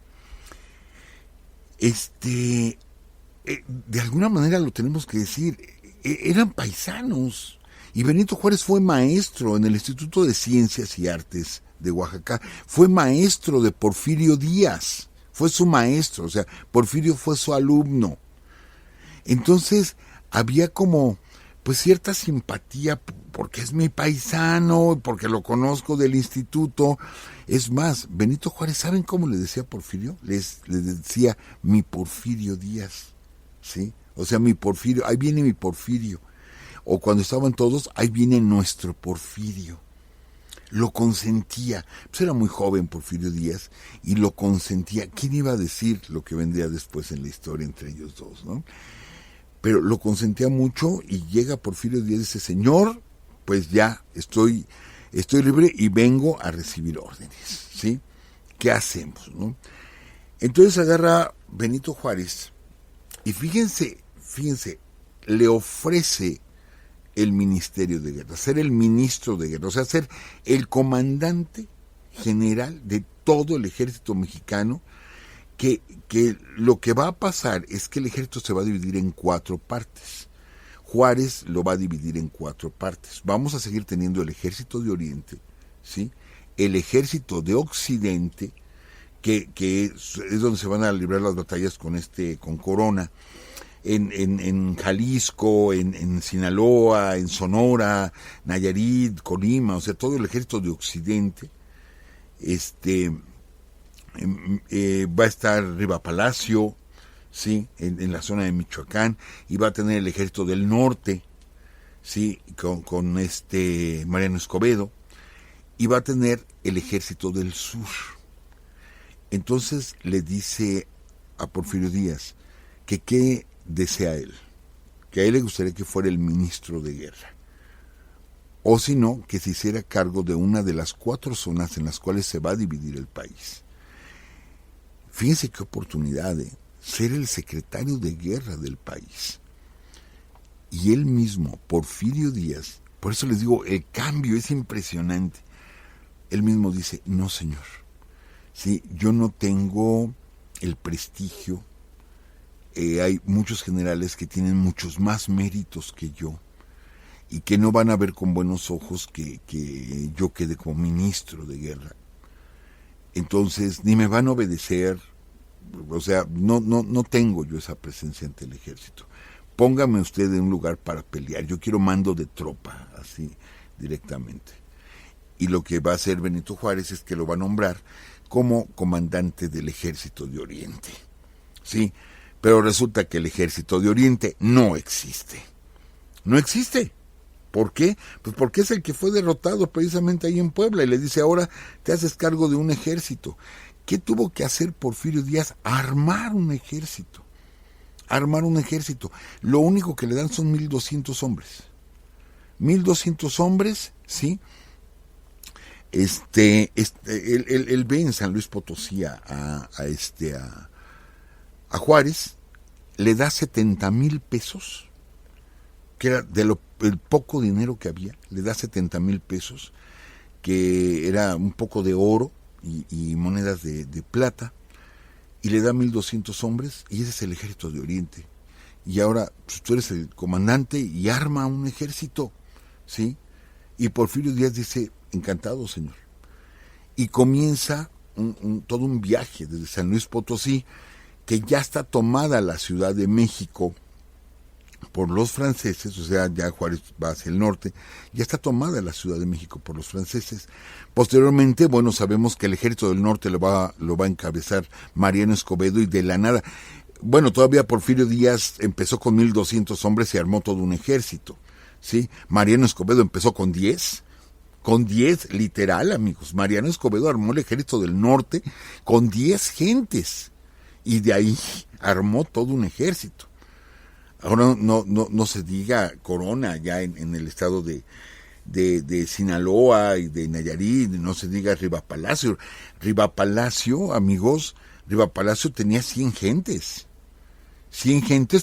[SPEAKER 3] de alguna manera lo tenemos que decir, eran paisanos, y Benito Juárez fue maestro en el Instituto de Ciencias y Artes de Oaxaca, fue maestro de Porfirio Díaz, fue su maestro, o sea, Porfirio fue su alumno. Entonces había como pues cierta simpatía porque es mi paisano, porque lo conozco del instituto. Es más, Benito Juárez, ¿saben cómo le decía a Porfirio? Les decía mi Porfirio Díaz, ¿sí? O sea, mi Porfirio, ahí viene mi Porfirio. O cuando estaban todos, ahí viene nuestro Porfirio. Lo consentía. Pues era muy joven Porfirio Díaz y lo consentía. ¿Quién iba a decir lo que vendría después en la historia entre ellos dos, no? Pero lo consentía mucho y llega Porfirio Díaz y dice, señor, pues ya estoy libre y vengo a recibir órdenes, ¿sí? ¿Qué hacemos, no? Entonces agarra Benito Juárez y fíjense, le ofrece el Ministerio de Guerra, ser el ministro de guerra, o sea, ser el comandante general de todo el ejército mexicano, que lo que va a pasar es que el ejército se va a dividir en 4 partes. Juárez lo va a dividir en 4 partes. Vamos a seguir teniendo el ejército de Oriente, ¿sí? El ejército de Occidente, que es donde se van a librar las batallas con Corona, en Jalisco, en Sinaloa, en Sonora, Nayarit, Colima, o sea, todo el ejército de Occidente, va a estar Riva Palacio, sí, en la zona de Michoacán, y va a tener el ejército del norte, sí, con Mariano Escobedo, y va a tener el ejército del sur. Entonces le dice a Porfirio Díaz que qué desea él, que a él le gustaría que fuera el ministro de guerra, o si no, que se hiciera cargo de una de las 4 zonas en las cuales se va a dividir el país. Fíjense qué oportunidad, ser el secretario de guerra del país. Y él mismo, Porfirio Díaz, por eso les digo, el cambio es impresionante. Él mismo dice, no señor, sí, yo no tengo el prestigio, hay muchos generales que tienen muchos más méritos que yo, y que no van a ver con buenos ojos que yo quede como ministro de guerra. Entonces, ni me van a obedecer, o sea, no tengo yo esa presencia ante el ejército. póngame usted en un lugar para pelear, yo quiero mando de tropa, así directamente. Y lo que va a hacer Benito Juárez es que lo va a nombrar como comandante del Ejército de Oriente, ¿sí? Pero resulta que el Ejército de Oriente no existe. No existe. ¿Por qué? Pues porque es el que fue derrotado precisamente ahí en Puebla y le dice, ahora te haces cargo de un ejército. ¿Qué tuvo que hacer Porfirio Díaz? Armar un ejército. Armar un ejército. Lo único que le dan son 1,200 hombres. 1,200 hombres, ¿sí? Él ve en San Luis Potosí a Juárez, le da 70,000 pesos, que era el poco dinero que había, le da 70,000 pesos, que era un poco de oro y monedas de plata, y le da 1,200 hombres, y ese es el Ejército de Oriente. Y ahora pues, tú eres el comandante y arma un ejército, ¿sí? Y Porfirio Díaz dice, encantado, señor. Y comienza todo un viaje desde San Luis Potosí, que ya está tomada la Ciudad de México por los franceses, o sea, ya Juárez va hacia el norte, ya está tomada la Ciudad de México por los franceses. Posteriormente, bueno, sabemos que el Ejército del Norte lo va a encabezar Mariano Escobedo, y de la nada, bueno, todavía Porfirio Díaz empezó con 1,200 hombres y armó todo un ejército, ¿sí? Mariano Escobedo empezó con 10, literal, amigos. Mariano Escobedo armó el Ejército del Norte con 10 gentes, y de ahí armó todo un ejército. Ahora no se diga Corona, ya en el estado de Sinaloa y de Nayarit, no se diga Rivapalacio. Rivapalacio, amigos, Rivapalacio tenía 100 gentes,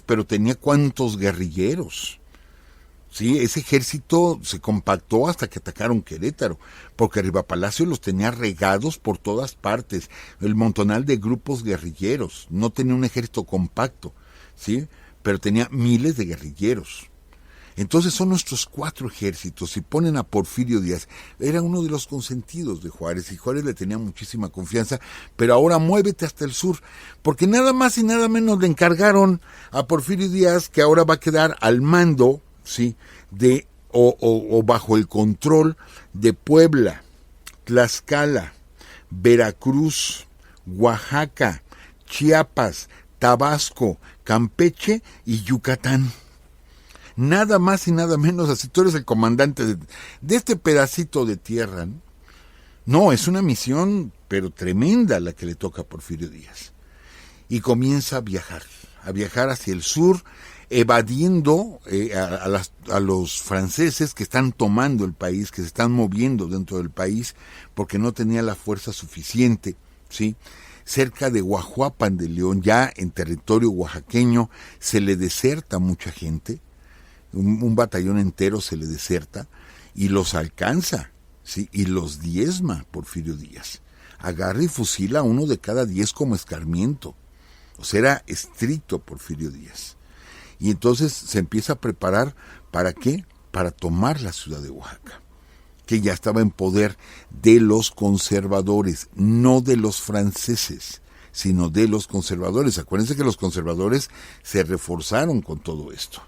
[SPEAKER 3] pero tenía ¿cuántos guerrilleros? Sí, ese ejército se compactó hasta que atacaron Querétaro, porque Rivapalacio los tenía regados por todas partes, el montonal de grupos guerrilleros. No tenía un ejército compacto, ¿sí? Pero tenía miles de guerrilleros. Entonces son nuestros 4 ejércitos, y ponen a Porfirio Díaz. Era uno de los consentidos de Juárez, y Juárez le tenía muchísima confianza, pero ahora muévete hasta el sur, porque nada más y nada menos le encargaron a Porfirio Díaz, que ahora va a quedar al mando, ¿sí? O bajo el control de Puebla, Tlaxcala, Veracruz, Oaxaca, Chiapas, Tabasco, Campeche y Yucatán. Nada más y nada menos, así tú eres el comandante de este pedacito de tierra, ¿no? No, es una misión, pero tremenda la que le toca a Porfirio Díaz. Y comienza a viajar hacia el sur, evadiendo a los franceses que están tomando el país, que se están moviendo dentro del país, porque no tenía la fuerza suficiente, ¿sí? Cerca de Guajuapan de León, ya en territorio oaxaqueño, se le deserta mucha gente, un batallón entero se le deserta, y los alcanza, ¿sí? Y los diezma Porfirio Díaz. Agarra y fusila a 1 de cada 10 como escarmiento. O sea, era estricto Porfirio Díaz. Y entonces se empieza a preparar, ¿para qué? Para tomar la ciudad de Oaxaca, que ya estaba en poder de los conservadores, no de los franceses, sino de los conservadores. Acuérdense que los conservadores se reforzaron con todo esto.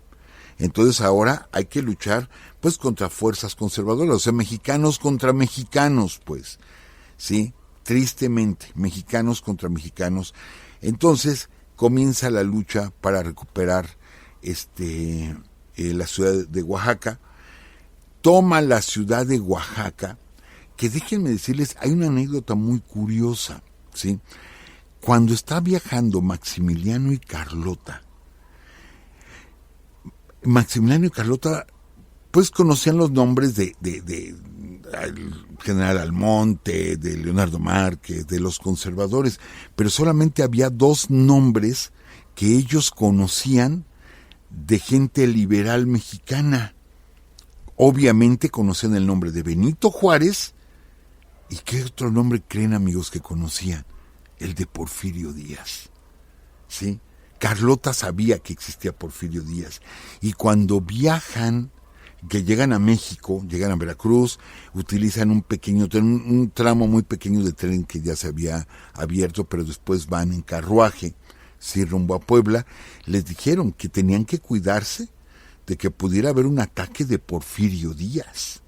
[SPEAKER 3] Entonces ahora hay que luchar pues contra fuerzas conservadoras, o sea, mexicanos contra mexicanos, pues, ¿sí? Tristemente, mexicanos contra mexicanos. Entonces comienza la lucha para recuperar la ciudad de Oaxaca. Toma la ciudad de Oaxaca, que déjenme decirles, hay una anécdota muy curiosa, ¿sí? Cuando está viajando Maximiliano y Carlota, pues conocían los nombres de general Almonte, de Leonardo Márquez, de los conservadores, pero solamente había 2 nombres que ellos conocían de gente liberal mexicana. Obviamente conocían el nombre de Benito Juárez, ¿y qué otro nombre creen, amigos, que conocían? El de Porfirio Díaz, ¿sí? Carlota sabía que existía Porfirio Díaz, y cuando viajan, que llegan a México, llegan a Veracruz, utilizan un pequeño tren, un tramo muy pequeño de tren que ya se había abierto, pero después van en carruaje, sí, rumbo a Puebla, les dijeron que tenían que cuidarse de que pudiera haber un ataque de Porfirio Díaz,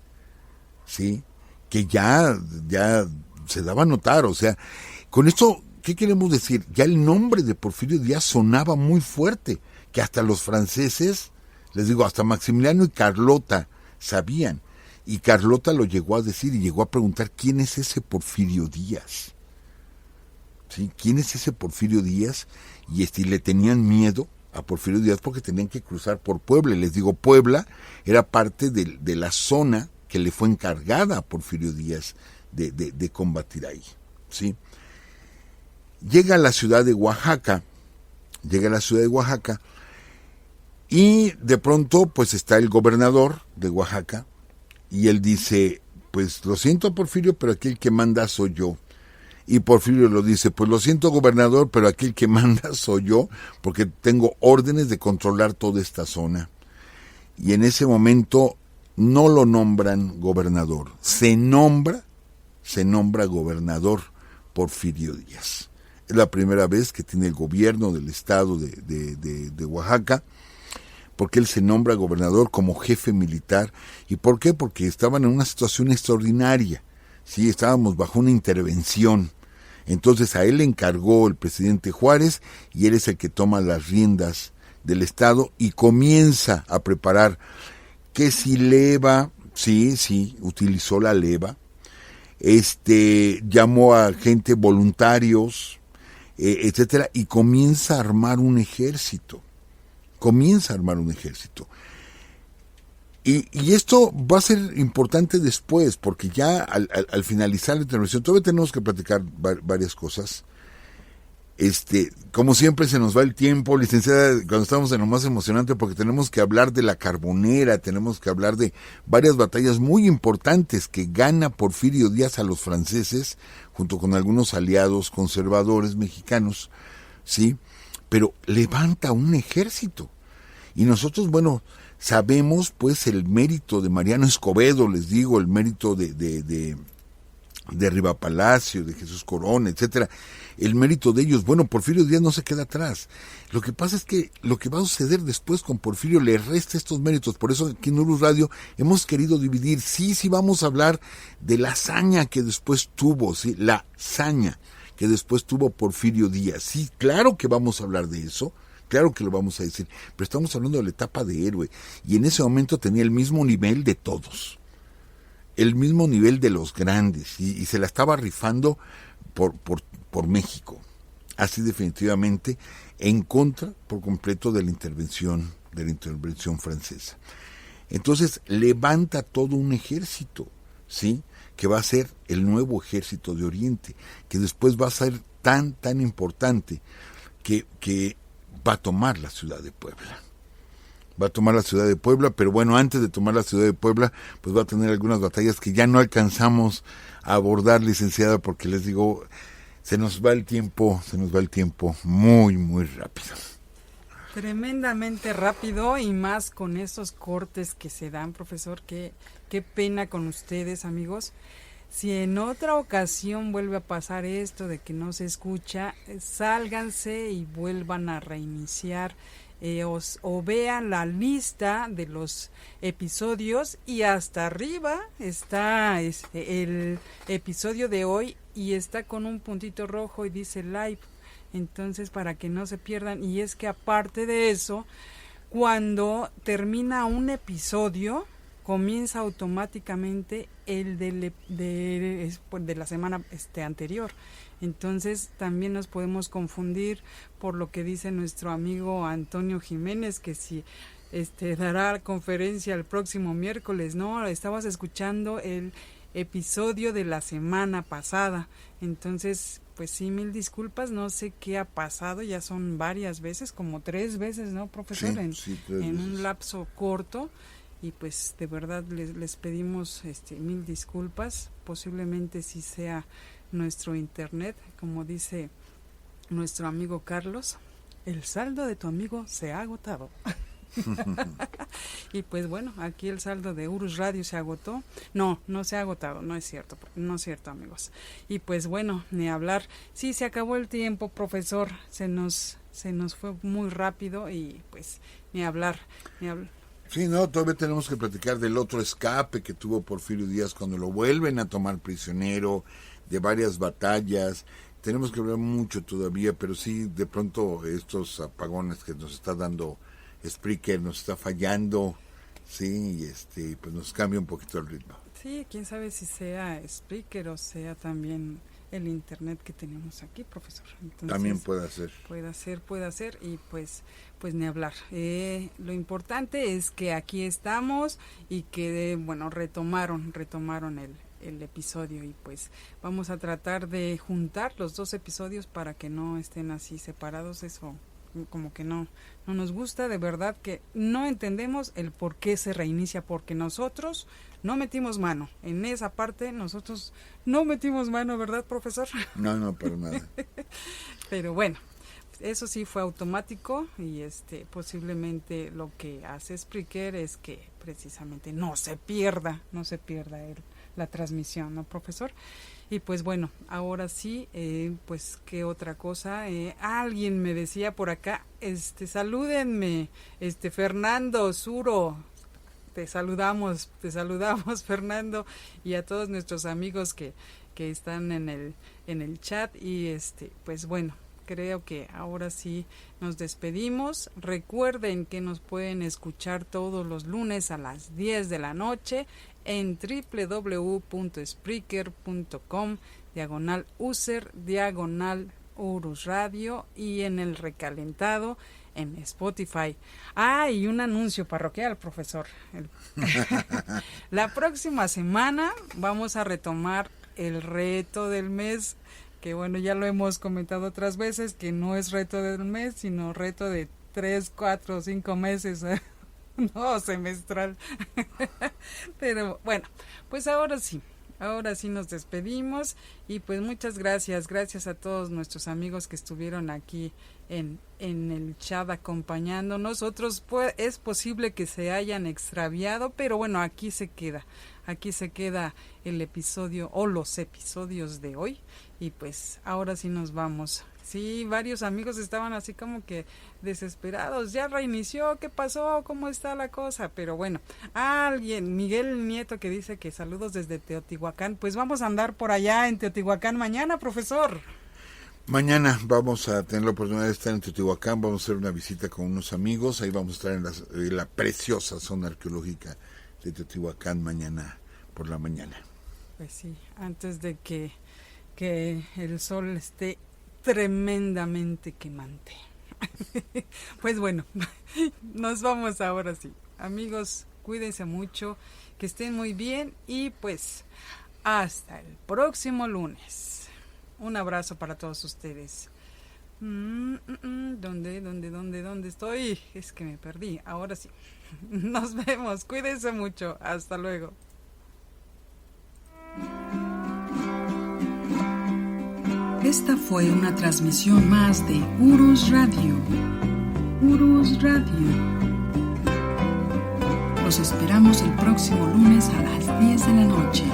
[SPEAKER 3] ¿sí? Que ya se daba a notar, o sea, con esto, ¿qué queremos decir? Ya el nombre de Porfirio Díaz sonaba muy fuerte, que hasta los franceses, les digo, hasta Maximiliano y Carlota sabían, y Carlota lo llegó a decir y llegó a preguntar, ¿quién es ese Porfirio Díaz? ¿Sí? ¿Quién es ese Porfirio Díaz? Y le tenían miedo a Porfirio Díaz porque tenían que cruzar por Puebla. Y les digo, Puebla era parte de la zona que le fue encargada a Porfirio Díaz de combatir ahí. ¿Sí? Llega a la ciudad de Oaxaca, y de pronto pues está el gobernador de Oaxaca y él dice, pues lo siento Porfirio, pero aquí el que manda soy yo. Y Porfirio lo dice, pues lo siento gobernador, pero aquí el que manda soy yo, porque tengo órdenes de controlar toda esta zona. Y en ese momento no lo nombran gobernador, se nombra gobernador Porfirio Díaz. Es la primera vez que tiene el gobierno del estado de Oaxaca, porque él se nombra gobernador como jefe militar. ¿Y por qué? Porque estaban en una situación extraordinaria, ¿sí? Estábamos bajo una intervención. Entonces a él le encargó el presidente Juárez y él es el que toma las riendas del estado y comienza a preparar que si leva, sí, utilizó la leva, llamó a gente voluntarios, etcétera, y comienza a armar un ejército. Y esto va a ser importante después, porque ya al finalizar la intervención, todavía tenemos que platicar varias cosas. Como siempre se nos va el tiempo, licenciada, cuando estamos en lo más emocionante, porque tenemos que hablar de la Carbonera, tenemos que hablar de varias batallas muy importantes que gana Porfirio Díaz a los franceses, junto con algunos aliados conservadores mexicanos, ¿sí? Pero levanta un ejército. Y nosotros, bueno, sabemos pues el mérito de Mariano Escobedo, les digo, el mérito de Rivapalacio, de Jesús Corona, etcétera, el mérito de ellos. Bueno, Porfirio Díaz no se queda atrás. Lo que pasa es que lo que va a suceder después con Porfirio le resta estos méritos. Por eso aquí en Urus Radio hemos querido dividir. Sí, vamos a hablar de la hazaña que después tuvo, sí, la hazaña que después tuvo Porfirio Díaz. Sí, claro que vamos a hablar de eso. Claro que lo vamos a decir, pero estamos hablando de la etapa de héroe, y en ese momento tenía el mismo nivel de todos, el mismo nivel de los grandes, y se la estaba rifando por México, así definitivamente, en contra por completo de la intervención francesa. Entonces levanta todo un ejército, ¿sí?, que va a ser el nuevo ejército de Oriente, que después va a ser tan importante que va a tomar la ciudad de Puebla. Pero bueno, antes de tomar la ciudad de Puebla, pues va a tener algunas batallas que ya no alcanzamos a abordar, licenciada, porque les digo, se nos va el tiempo muy, muy rápido.
[SPEAKER 2] Tremendamente rápido, y más con esos cortes que se dan, profesor. Qué pena con ustedes, amigos. Si en otra ocasión vuelve a pasar esto de que no se escucha, sálganse y vuelvan a reiniciar, o vean la lista de los episodios, y hasta arriba está el episodio de hoy y está con un puntito rojo y dice live. Entonces, para que no se pierdan. Y es que aparte de eso, cuando termina un episodio, comienza automáticamente el de la semana anterior. Entonces también nos podemos confundir por lo que dice nuestro amigo Antonio Jiménez, que si dará conferencia el próximo miércoles. No, estabas escuchando el episodio de la semana pasada. Entonces, pues sí, mil disculpas, no sé qué ha pasado, ya son varias veces, como 3 veces, ¿no, profesor?
[SPEAKER 3] Sí,
[SPEAKER 2] en un lapso corto. Y pues de verdad les pedimos mil disculpas. Posiblemente sí sea nuestro internet, como dice nuestro amigo Carlos, el saldo de tu amigo se ha agotado. Y pues bueno, aquí el saldo de Urus Radio se agotó. No se ha agotado, no es cierto, amigos. Y pues bueno, ni hablar. Sí, se acabó el tiempo, profesor, se nos fue muy rápido y pues ni hablar.
[SPEAKER 3] Sí, no, todavía tenemos que platicar del otro escape que tuvo Porfirio Díaz cuando lo vuelven a tomar prisionero, de varias batallas. Tenemos que hablar mucho todavía, pero sí, de pronto estos apagones que nos está dando Spreaker nos está fallando, sí, y pues nos cambia un poquito el ritmo.
[SPEAKER 2] Sí, quién sabe si sea Spreaker o sea también el internet que tenemos aquí, profesor. Entonces,
[SPEAKER 3] también puede ser.
[SPEAKER 2] Puede ser y pues ni hablar. Lo importante es que aquí estamos y que bueno, retomaron el episodio y pues vamos a tratar de juntar los dos episodios para que no estén así separados. Eso como que no nos gusta, de verdad que no entendemos el por qué se reinicia, porque nosotros no metimos mano en esa parte, nosotros no metimos mano, ¿verdad, profesor?
[SPEAKER 3] No, para nada.
[SPEAKER 2] Pero bueno, eso sí fue automático y posiblemente lo que hace Spreaker es que precisamente no se pierda la transmisión, ¿no, profesor? Y pues bueno, ahora sí, pues qué otra cosa, alguien me decía por acá, salúdenme, Fernando Zuro, te saludamos Fernando, y a todos nuestros amigos que están en el chat y pues bueno, creo que ahora sí nos despedimos. Recuerden que nos pueden escuchar todos los lunes a las 10 de la noche en www.spreaker.com/user/Urus Radio y en el recalentado en Spotify. Y un anuncio parroquial, profesor. La próxima semana vamos a retomar el reto del mes, que bueno, ya lo hemos comentado otras veces, que no es reto del mes, sino reto de 3, 4, 5 meses, no semestral. Pero bueno, pues ahora sí nos despedimos y pues muchas gracias a todos nuestros amigos que estuvieron aquí en el chat acompañándonos. Otros es posible que se hayan extraviado, pero bueno, aquí se queda el episodio o los episodios de hoy y pues ahora sí nos vamos. Sí, varios amigos estaban así como que desesperados, ya reinició, ¿qué pasó? ¿Cómo está la cosa? Pero bueno, Miguel Nieto que dice que saludos desde Teotihuacán, pues vamos a andar por allá en Teotihuacán mañana, profesor.
[SPEAKER 3] Mañana vamos a tener la oportunidad de estar en Teotihuacán, vamos a hacer una visita con unos amigos, ahí vamos a estar en la preciosa zona arqueológica de Teotihuacán mañana por la mañana.
[SPEAKER 2] Pues sí, antes de que el sol esté tremendamente quemante. Pues bueno, nos vamos ahora sí. Amigos, cuídense mucho, que estén muy bien y pues hasta el próximo lunes. Un abrazo para todos ustedes. ¿Dónde estoy? Es que me perdí. Ahora sí. Nos vemos. Cuídense mucho. Hasta luego.
[SPEAKER 1] Esta fue una transmisión más de Urus Radio. Urus Radio. Los esperamos el próximo lunes a las 10 de la noche.